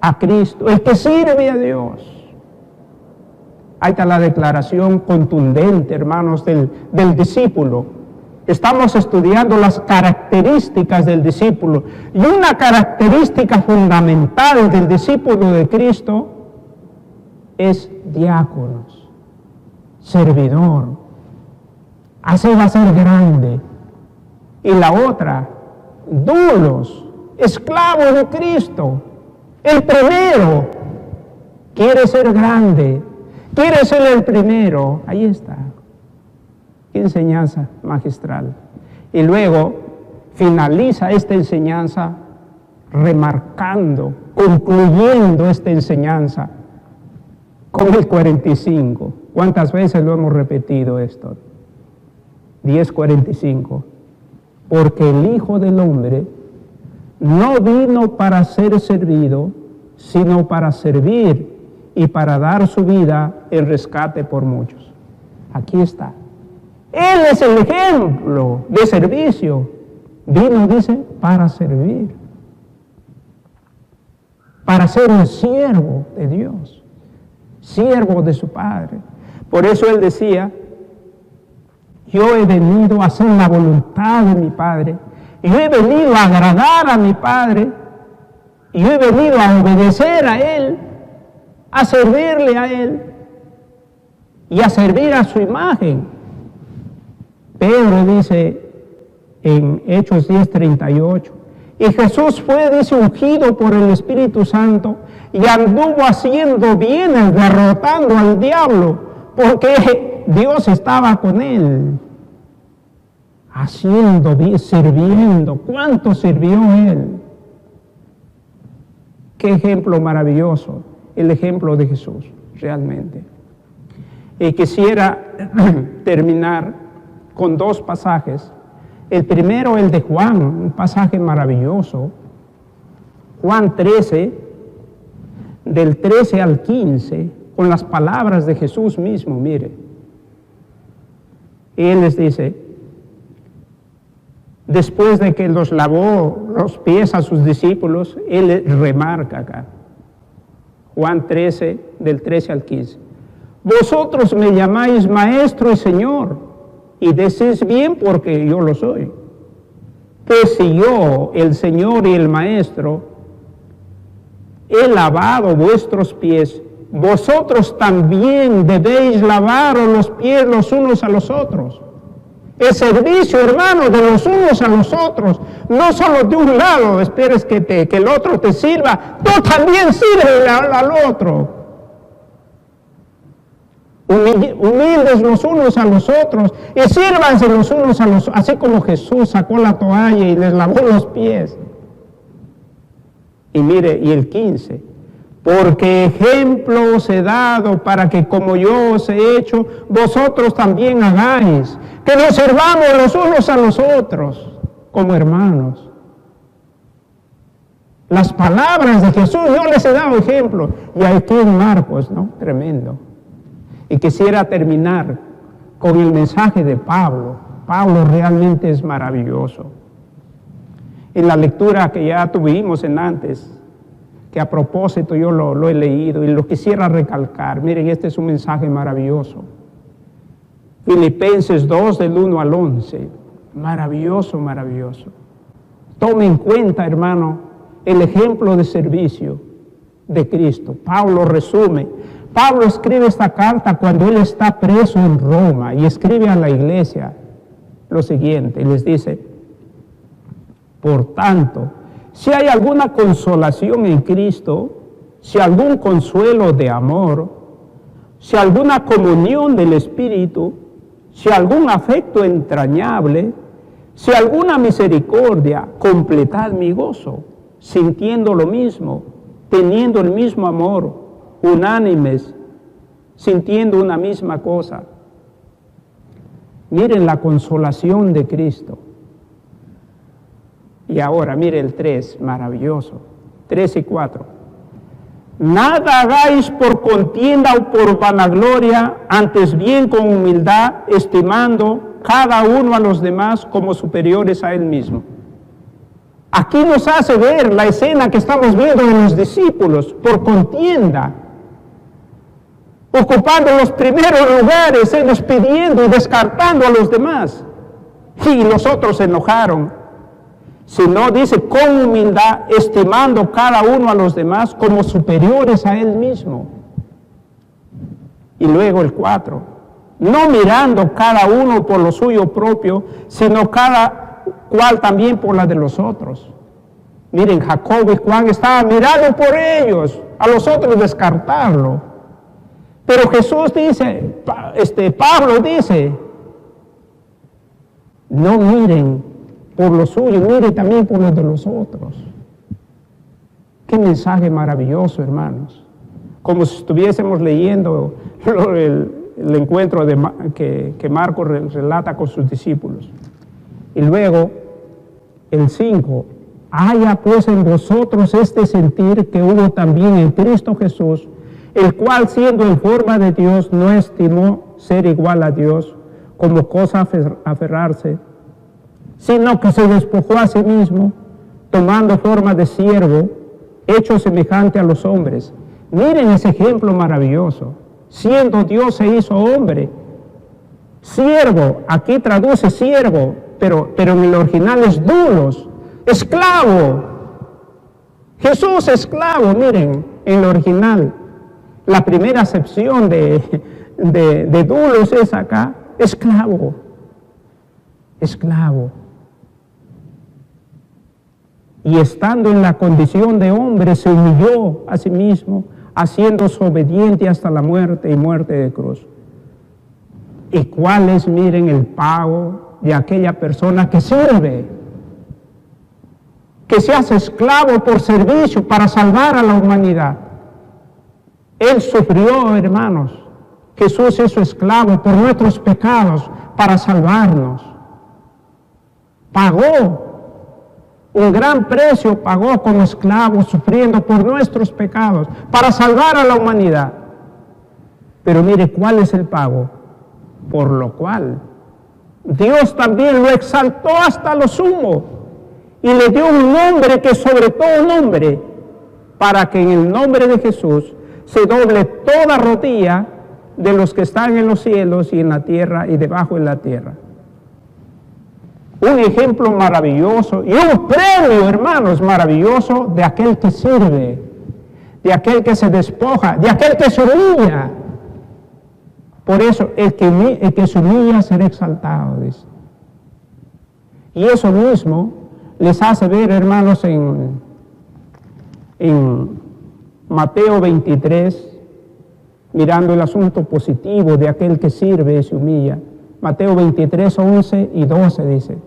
a Cristo, el que sirve a Dios. Ahí está la declaración contundente, hermanos, del discípulo. Estamos estudiando las características del discípulo. Y una característica fundamental del discípulo de Cristo es diáconos, servidor. Así va a ser grande. Y la otra, dulos, esclavo de Cristo. El primero quiere ser grande, quiere ser el primero. Ahí está. Qué enseñanza magistral. Y luego finaliza esta enseñanza remarcando, concluyendo esta enseñanza con el 45. ¿Cuántas veces lo hemos repetido esto? 10:45. Porque el Hijo del Hombre no vino para ser servido, sino para servir y para dar su vida en rescate por muchos. Aquí está. Él es el ejemplo de servicio. Vino, dice, para servir. Para ser un siervo de Dios. Siervo de su Padre. Por eso él decía, yo he venido a hacer la voluntad de mi Padre. Yo he venido a agradar a mi Padre. Y yo he venido a obedecer a Él, a servirle a Él y a servir a su imagen. Pedro dice en Hechos 10:38, y Jesús fue, dice, ungido por el Espíritu Santo y anduvo haciendo bienes, derrotando al diablo, porque Dios estaba con él. Haciendo bien, sirviendo. ¿Cuánto sirvió él? Qué ejemplo maravilloso, el ejemplo de Jesús, realmente. Y quisiera terminar con dos pasajes. El primero, el de Juan, un pasaje maravilloso. Juan 13, del 13 al 15, con las palabras de Jesús mismo, mire. Y él les dice, después de que los lavó los pies a sus discípulos, él remarca acá, Juan 13, del 13 al 15. Vosotros me llamáis maestro y señor, y decís bien porque yo lo soy. Pues si yo, el Señor y el Maestro, he lavado vuestros pies, vosotros también debéis lavaros los pies los unos a los otros. El servicio, hermano, de los unos a los otros, no solo de un lado, esperes que el otro te sirva, tú también sirve al otro. Humildes los unos a los otros y sírvanse los unos a los otros, así como Jesús sacó la toalla y les lavó los pies. Y mire, y el 15, porque ejemplo os he dado para que como yo os he hecho, vosotros también hagáis, que nos sirvamos los unos a los otros como hermanos. Las palabras de Jesús, yo les he dado ejemplo. Y aquí en Marcos, ¿no? Tremendo. Y quisiera terminar con el mensaje de Pablo. Pablo realmente es maravilloso. En la lectura que ya tuvimos en antes, que a propósito yo lo he leído y lo quisiera recalcar. Miren, este es un mensaje maravilloso. Filipenses 2, del 1 al 11. Maravilloso, maravilloso. Tome en cuenta, hermano, el ejemplo de servicio de Cristo. Pablo resume. Pablo escribe esta carta cuando él está preso en Roma y escribe a la iglesia lo siguiente, y les dice: por tanto, si hay alguna consolación en Cristo, si algún consuelo de amor, si alguna comunión del Espíritu, si algún afecto entrañable, si alguna misericordia, completad mi gozo, sintiendo lo mismo, teniendo el mismo amor, unánimes, sintiendo una misma cosa. Miren la consolación de Cristo. Y ahora, mire el 3, maravilloso. 3 y 4. Nada hagáis por contienda o por vanagloria, antes bien con humildad, estimando cada uno a los demás como superiores a él mismo. Aquí nos hace ver la escena que estamos viendo de los discípulos, por contienda, ocupando los primeros lugares, ellos pidiendo y descartando a los demás. Y los otros se enojaron. Sino dice, con humildad, estimando cada uno a los demás como superiores a él mismo. Y luego el 4, no mirando cada uno por lo suyo propio, sino cada cual también por la de los otros. Miren, Jacobo y Juan estaban mirando por ellos, a los otros descartarlo. Pero Jesús dice, Pablo dice, no miren por lo suyo, miren también por los de los otros. Qué mensaje maravilloso, hermanos. Como si estuviésemos leyendo el encuentro que Marcos relata con sus discípulos. Y luego, el 5, haya pues en vosotros este sentir que hubo también en Cristo Jesús, el cual siendo en forma de Dios no estimó ser igual a Dios como cosa a aferrarse, sino que se despojó a sí mismo, tomando forma de siervo, hecho semejante a los hombres. Miren ese ejemplo maravilloso. Siendo Dios se hizo hombre. Siervo, aquí traduce siervo, pero en el original es doulos, esclavo. Jesús esclavo, miren, en el original. La primera acepción de doulos es acá, esclavo. Esclavo. Y estando en la condición de hombre, se humilló a sí mismo, haciéndose obediente hasta la muerte y muerte de cruz. ¿Y cuál es, miren, el pago de aquella persona que sirve? Que se hace esclavo por servicio para salvar a la humanidad. Él sufrió, hermanos. Jesús hizo esclavo por nuestros pecados para salvarnos. Pagó. Un gran precio pagó como esclavo, sufriendo por nuestros pecados, para salvar a la humanidad. Pero mire, ¿cuál es el pago? Por lo cual Dios también lo exaltó hasta lo sumo y le dio un nombre que sobre todo nombre, para que en el nombre de Jesús se doble toda rodilla de los que están en los cielos y en la tierra y debajo de la tierra. Un ejemplo maravilloso y un premio, hermanos, maravilloso de aquel que sirve, de aquel que se despoja, de aquel que se humilla. Por eso, el que se humilla será exaltado, dice. Y eso mismo les hace ver, hermanos, en Mateo 23, mirando el asunto positivo de aquel que sirve y se humilla. Mateo 23, 11 y 12 dice: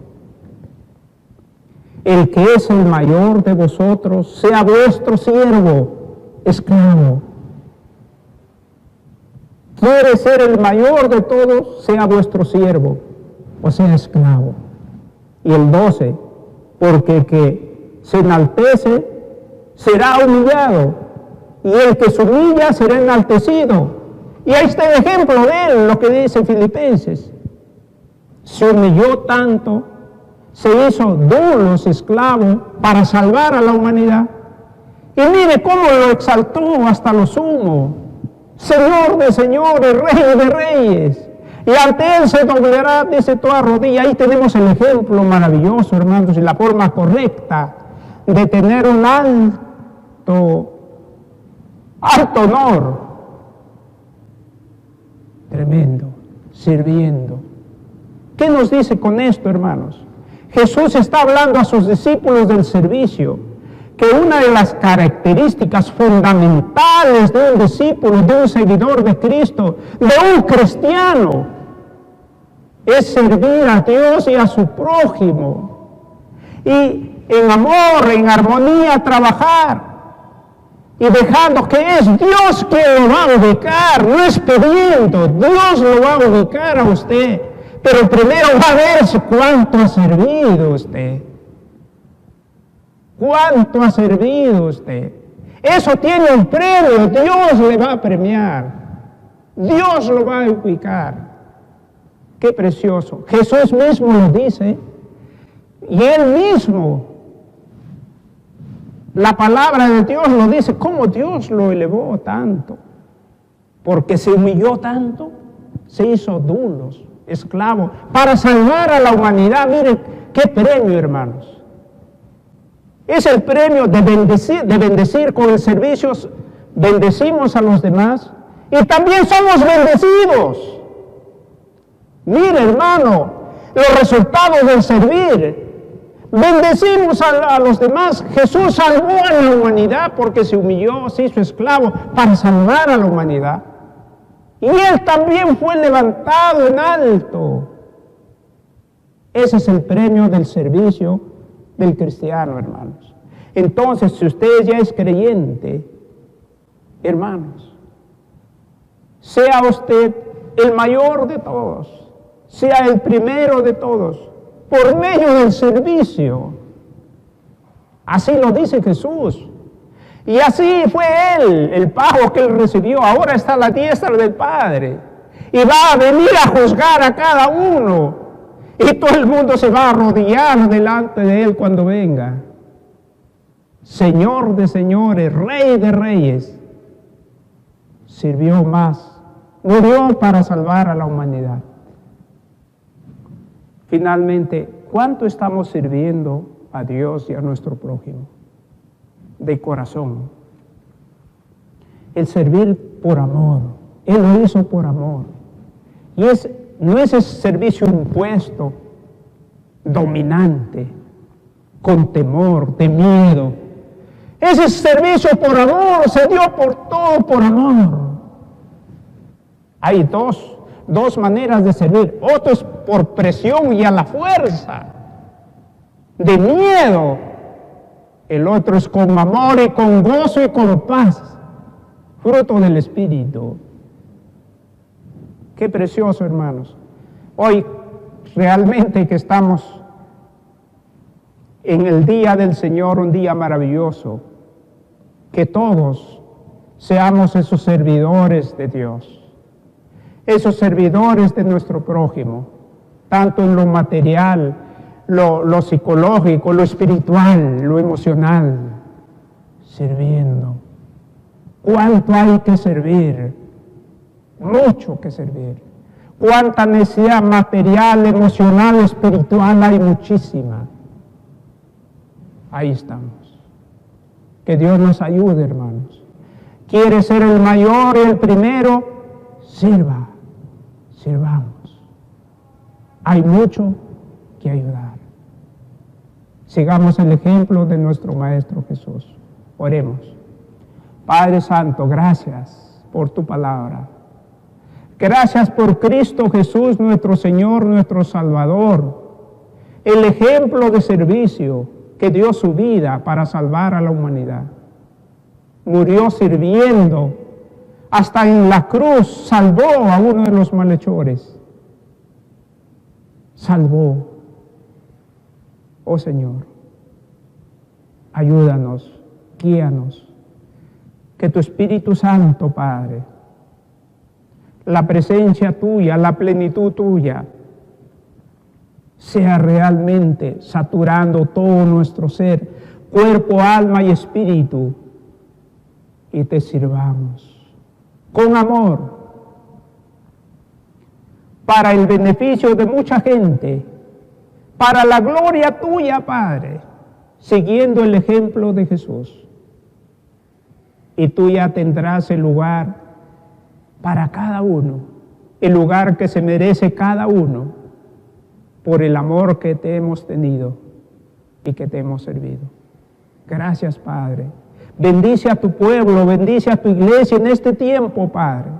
el que es el mayor de vosotros sea vuestro siervo, esclavo. Quiere ser el mayor de todos, sea vuestro siervo, o sea esclavo. Y el 12, porque el que se enaltece será humillado, y el que se humilla será enaltecido. Y ahí está el ejemplo de él, lo que dice Filipenses. Se humilló tanto, se hizo dulos, esclavo, para salvar a la humanidad. Y mire cómo lo exaltó hasta lo sumo. Señor de señores, Rey de reyes. Y ante él se doblará, dice, toda rodilla. Ahí tenemos el ejemplo maravilloso, hermanos, y la forma correcta de tener un alto honor. Tremendo, sirviendo. ¿Qué nos dice con esto, hermanos? Jesús está hablando a sus discípulos del servicio, que una de las características fundamentales de un discípulo, de un seguidor de Cristo, de un cristiano, es servir a Dios y a su prójimo. Y en amor, en armonía, trabajar. Y dejando que es Dios quien lo va a ubicar, no es pidiendo, Dios lo va a ubicar a usted. Pero primero va a ver cuánto ha servido usted. ¿Cuánto ha servido usted? Eso tiene un premio, Dios le va a premiar. Dios lo va a ubicar. Qué precioso. Jesús mismo lo dice, y Él mismo, la palabra de Dios lo dice, cómo Dios lo elevó tanto. Porque se humilló tanto, se hizo dulos, esclavo, para salvar a la humanidad. Miren, qué premio, hermanos. Es el premio de bendecir con el servicio, bendecimos a los demás y también somos bendecidos. Mire, hermano, los resultados del servir. Bendecimos a los demás. Jesús salvó a la humanidad porque se humilló, se hizo esclavo para salvar a la humanidad. Y Él también fue levantado en alto. Ese es el premio del servicio del cristiano, hermanos. Entonces, si usted ya es creyente, hermanos, sea usted el mayor de todos, sea el primero de todos, por medio del servicio. Así lo dice Jesús. Y así fue Él, el pago que Él recibió. Ahora está a la diestra del Padre. Y va a venir a juzgar a cada uno. Y todo el mundo se va a arrodillar delante de Él cuando venga. Señor de señores, Rey de reyes. Sirvió más. Murió para salvar a la humanidad. Finalmente, ¿cuánto estamos sirviendo a Dios y a nuestro prójimo? De corazón. El servir por amor. Él lo hizo por amor. Y no es ese servicio impuesto, dominante, con temor, de miedo. Ese servicio por amor, se dio por todo por amor. Hay dos maneras de servir. Otro es por presión y a la fuerza, de miedo. El otro es con amor y con gozo y con paz, fruto del Espíritu. Qué precioso, hermanos. Hoy realmente que estamos en el día del Señor, un día maravilloso, que todos seamos esos servidores de Dios, esos servidores de nuestro prójimo, tanto en lo material, lo psicológico, lo espiritual, lo emocional, sirviendo. ¿Cuánto hay que servir? Mucho que servir. Cuánta necesidad material, emocional, espiritual hay, muchísima. Ahí estamos. Que Dios nos ayude, hermanos. ¿Quiere ser el mayor y el primero? Sirvamos. Hay mucho que ayudar. Sigamos el ejemplo de nuestro Maestro Jesús. Oremos. Padre Santo, gracias por tu palabra. Gracias por Cristo Jesús, nuestro Señor, nuestro Salvador, el ejemplo de servicio que dio su vida para salvar a la humanidad. Murió sirviendo, hasta en la cruz salvó a uno de los malhechores. Salvó. Oh Señor, ayúdanos, guíanos, que tu Espíritu Santo, Padre, la presencia tuya, la plenitud tuya, sea realmente saturando todo nuestro ser, cuerpo, alma y espíritu, y te sirvamos con amor, para el beneficio de mucha gente, para la gloria tuya, Padre, siguiendo el ejemplo de Jesús. Y tú ya tendrás el lugar para cada uno, el lugar que se merece cada uno, por el amor que te hemos tenido y que te hemos servido. Gracias, Padre. Bendice a tu pueblo, bendice a tu iglesia en este tiempo, Padre.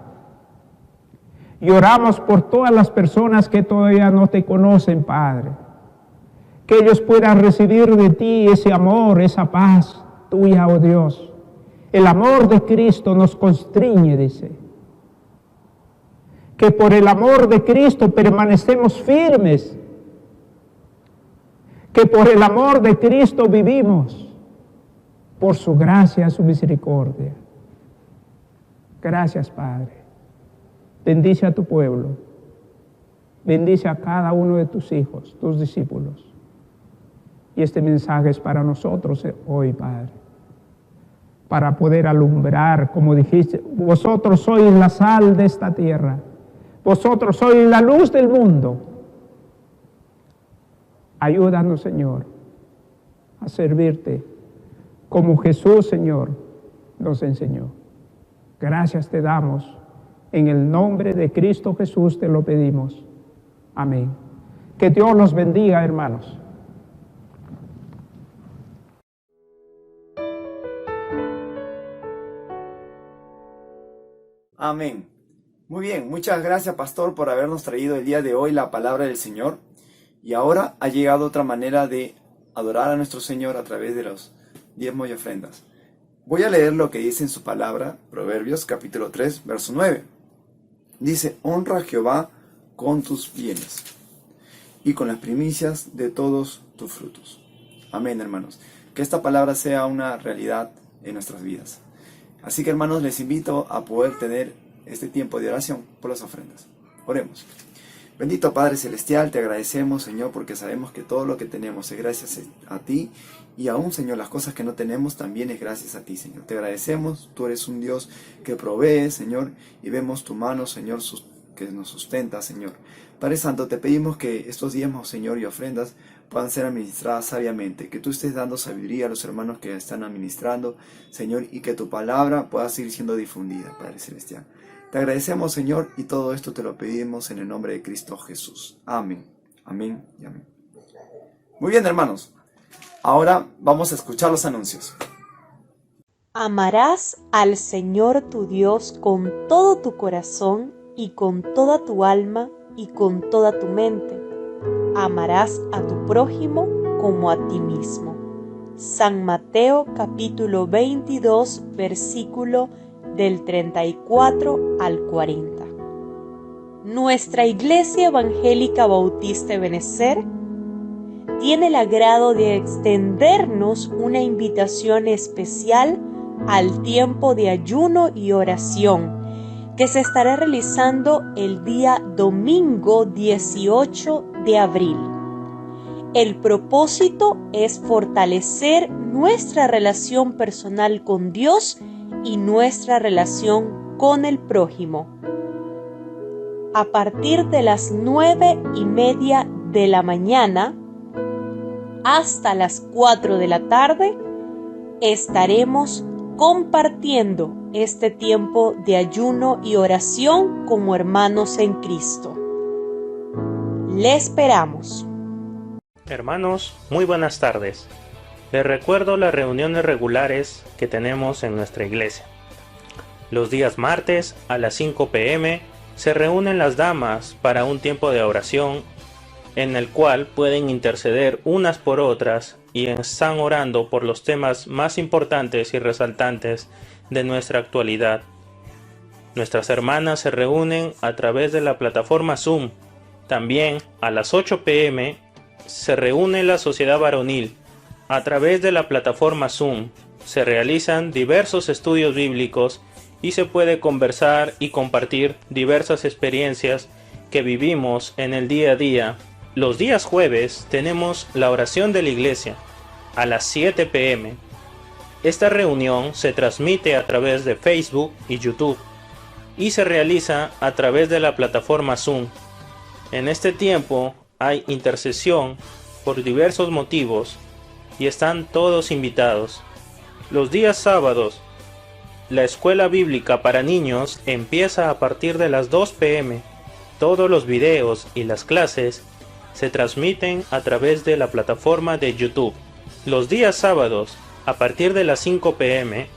Y oramos por todas las personas que todavía no te conocen, Padre. Que ellos puedan recibir de ti ese amor, esa paz tuya, oh Dios. El amor de Cristo nos constriñe, dice. Que por el amor de Cristo permanecemos firmes. Que por el amor de Cristo vivimos. Por su gracia, su misericordia. Gracias, Padre. Bendice a tu pueblo. Bendice a cada uno de tus hijos, tus discípulos. Y este mensaje es para nosotros hoy, Padre. Para poder alumbrar, como dijiste, vosotros sois la sal de esta tierra. Vosotros sois la luz del mundo. Ayúdanos, Señor, a servirte como Jesús, Señor, nos enseñó. Gracias te damos. En el nombre de Cristo Jesús te lo pedimos. Amén. Que Dios los bendiga, hermanos. Amén. Muy bien, muchas gracias, pastor, por habernos traído el día de hoy la palabra del Señor. Y ahora ha llegado otra manera de adorar a nuestro Señor a través de los diezmos y ofrendas. Voy a leer lo que dice en su palabra, Proverbios capítulo 3, verso 9. Dice: honra a Jehová con tus bienes y con las primicias de todos tus frutos. Amén, hermanos. Que esta palabra sea una realidad en nuestras vidas. Así que, hermanos, les invito a poder tener este tiempo de oración por las ofrendas. Oremos. Bendito Padre Celestial, te agradecemos, Señor, porque sabemos que todo lo que tenemos es gracias a ti, y aún, Señor, las cosas que no tenemos también es gracias a ti, Señor. Te agradecemos, tú eres un Dios que provee, Señor, y vemos tu mano, Señor, que nos sustenta, Señor. Padre Santo, te pedimos que estos diezmos, Señor, y ofrendas puedan ser administradas sabiamente, que tú estés dando sabiduría a los hermanos que están administrando, Señor, y que tu palabra pueda seguir siendo difundida, Padre Celestial. Te agradecemos, Señor, y todo esto te lo pedimos en el nombre de Cristo Jesús. Amén, amén y amén. Muy bien, hermanos. Ahora vamos a escuchar los anuncios. Amarás al Señor tu Dios con todo tu corazón y con toda tu alma y con toda tu mente. Amarás a tu prójimo como a ti mismo. San Mateo capítulo 22, versículo del 34 al 40. Nuestra Iglesia Evangélica Bautista Ebenecer tiene el agrado de extendernos una invitación especial al tiempo de ayuno y oración que se estará realizando el día domingo 18 de abril. El propósito es fortalecer nuestra relación personal con Dios y nuestra relación con el prójimo. A partir de las 9:30 de la mañana hasta las 4 de la tarde estaremos compartiendo este tiempo de ayuno y oración como hermanos en Cristo. Le esperamos. Hermanos, muy buenas tardes. Les recuerdo las reuniones regulares que tenemos en nuestra iglesia. Los días martes a las 5 p.m. se reúnen las damas para un tiempo de oración en el cual pueden interceder unas por otras y están orando por los temas más importantes y resaltantes de nuestra actualidad. Nuestras hermanas se reúnen a través de la plataforma Zoom. También a las 8 p.m. se reúne la sociedad varonil. A través de la plataforma Zoom se realizan diversos estudios bíblicos y se puede conversar y compartir diversas experiencias que vivimos en el día a día. Los días jueves tenemos la oración de la iglesia a las 7 p.m. Esta reunión se transmite a través de Facebook y YouTube y se realiza a través de la plataforma Zoom. En este tiempo hay intercesión por diversos motivos y están todos invitados. Los días sábados, la escuela bíblica para niños empieza a partir de las 2 p.m. Todos los videos y las clases se transmiten a través de la plataforma de YouTube. Los días sábados, a partir de las 5 p.m.,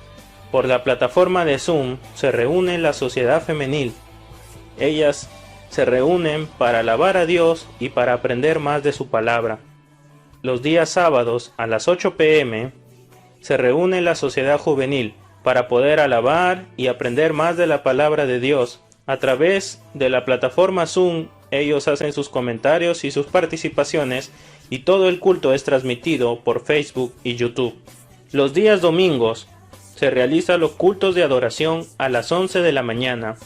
por la plataforma de Zoom se reúne la sociedad femenil. Ellas se reúnen para alabar a Dios y para aprender más de su palabra. Los días sábados, a las 8 p.m., se reúne la sociedad juvenil para poder alabar y aprender más de la palabra de Dios. A través de la plataforma Zoom, ellos hacen sus comentarios y sus participaciones y todo el culto es transmitido por Facebook y YouTube. Los días domingos se realizan los cultos de adoración a las 11 de la mañana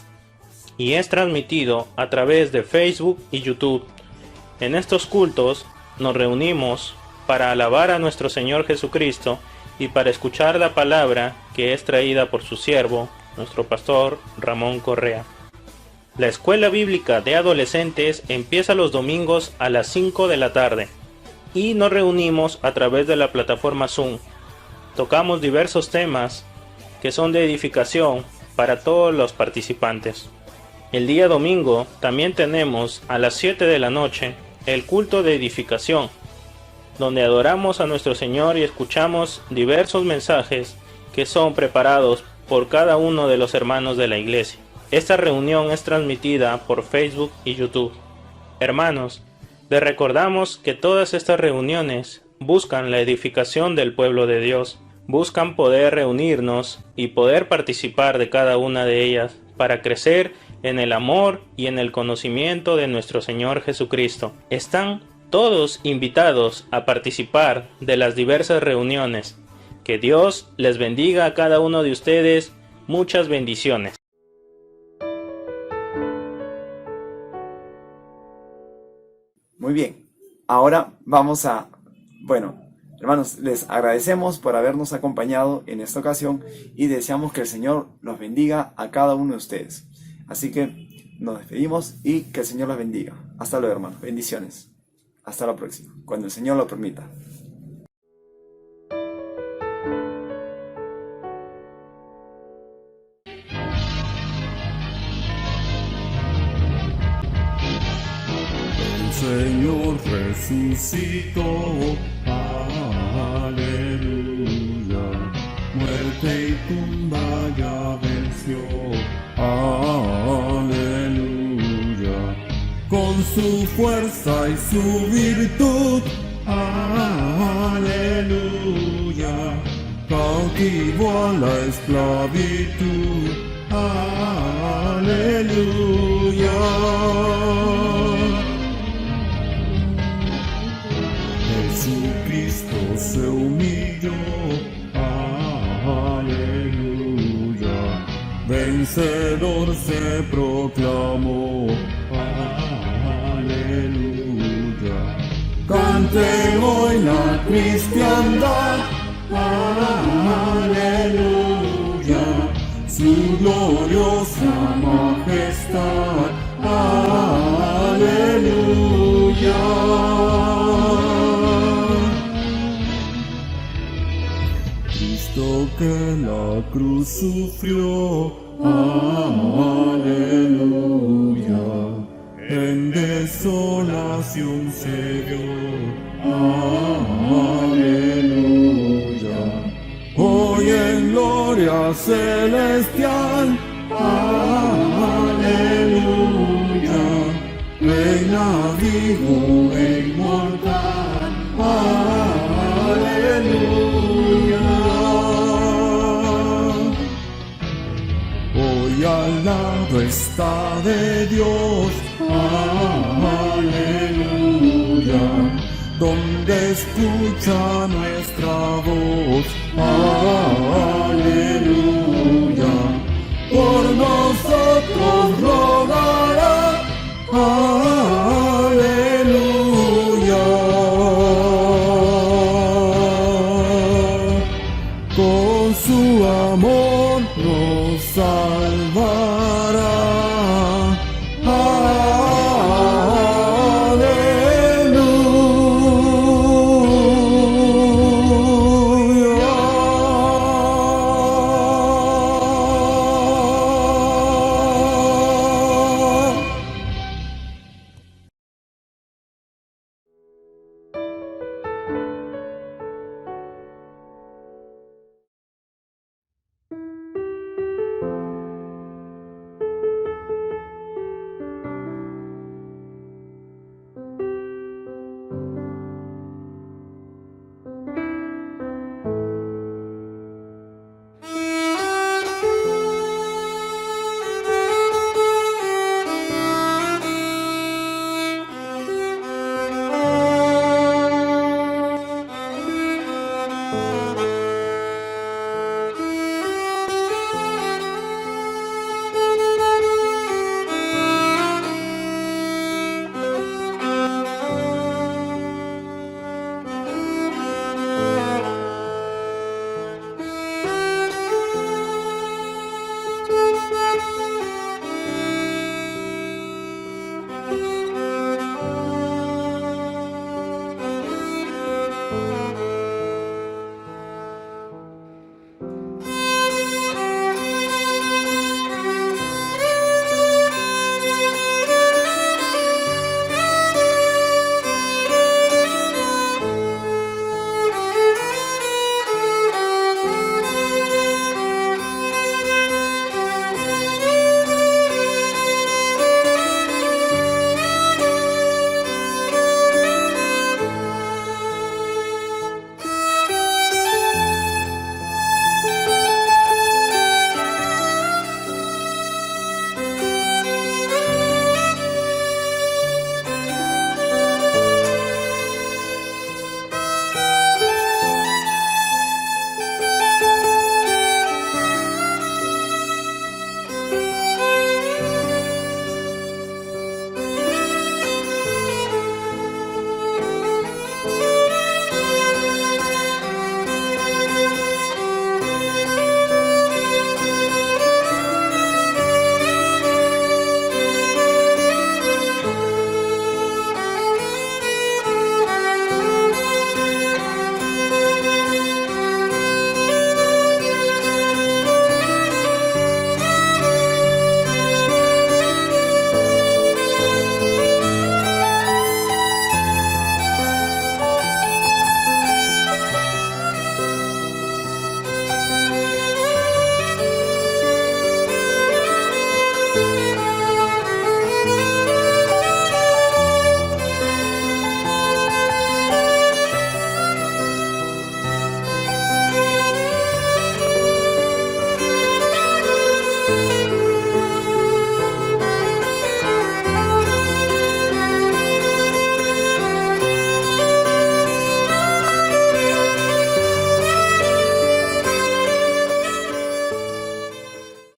y es transmitido a través de Facebook y YouTube. En estos cultos nos reunimos para alabar a nuestro Señor Jesucristo y para escuchar la palabra que es traída por su siervo, nuestro pastor Ramón Correa. La escuela bíblica de adolescentes empieza los domingos a las 5 de la tarde y nos reunimos a través de la plataforma Zoom. Tocamos diversos temas que son de edificación para todos los participantes. El día domingo también tenemos a las 7 de la noche el culto de edificación, donde adoramos a nuestro Señor y escuchamos diversos mensajes que son preparados por cada uno de los hermanos de la iglesia. Esta reunión es transmitida por Facebook y YouTube. Hermanos, les recordamos que todas estas reuniones buscan la edificación del pueblo de Dios, buscan poder reunirnos y poder participar de cada una de ellas para crecer en el amor y en el conocimiento de nuestro Señor Jesucristo. Están todos invitados a participar de las diversas reuniones. Que Dios les bendiga a cada uno de ustedes. Muchas bendiciones. Muy bien, ahora vamos a... hermanos, les agradecemos por habernos acompañado en esta ocasión y deseamos que el Señor los bendiga a cada uno de ustedes. Así que nos despedimos y que el Señor los bendiga. Hasta luego, hermanos. Bendiciones. Hasta la próxima, cuando el Señor lo permita. El Señor resucitó, aleluya. Muerte y tumba ya venció, aleluya. Con su fuerza y su virtud, aleluya. Cautivo a la esclavitud, aleluya. Jesucristo se humilló, aleluya. Vencedor se proclamó, aleluya. Cante hoy la cristiandad, aleluya. Su gloriosa majestad, aleluya. Que la cruz sufrió, aleluya. En desolación se vio, aleluya. Hoy en gloria celestial, vivo e inmortal. Aleluya. Hoy al lado está de Dios. Aleluya. Donde escucha nuestra voz. Aleluya. Por nosotros rogará. Aleluya. Con su amor nos salva.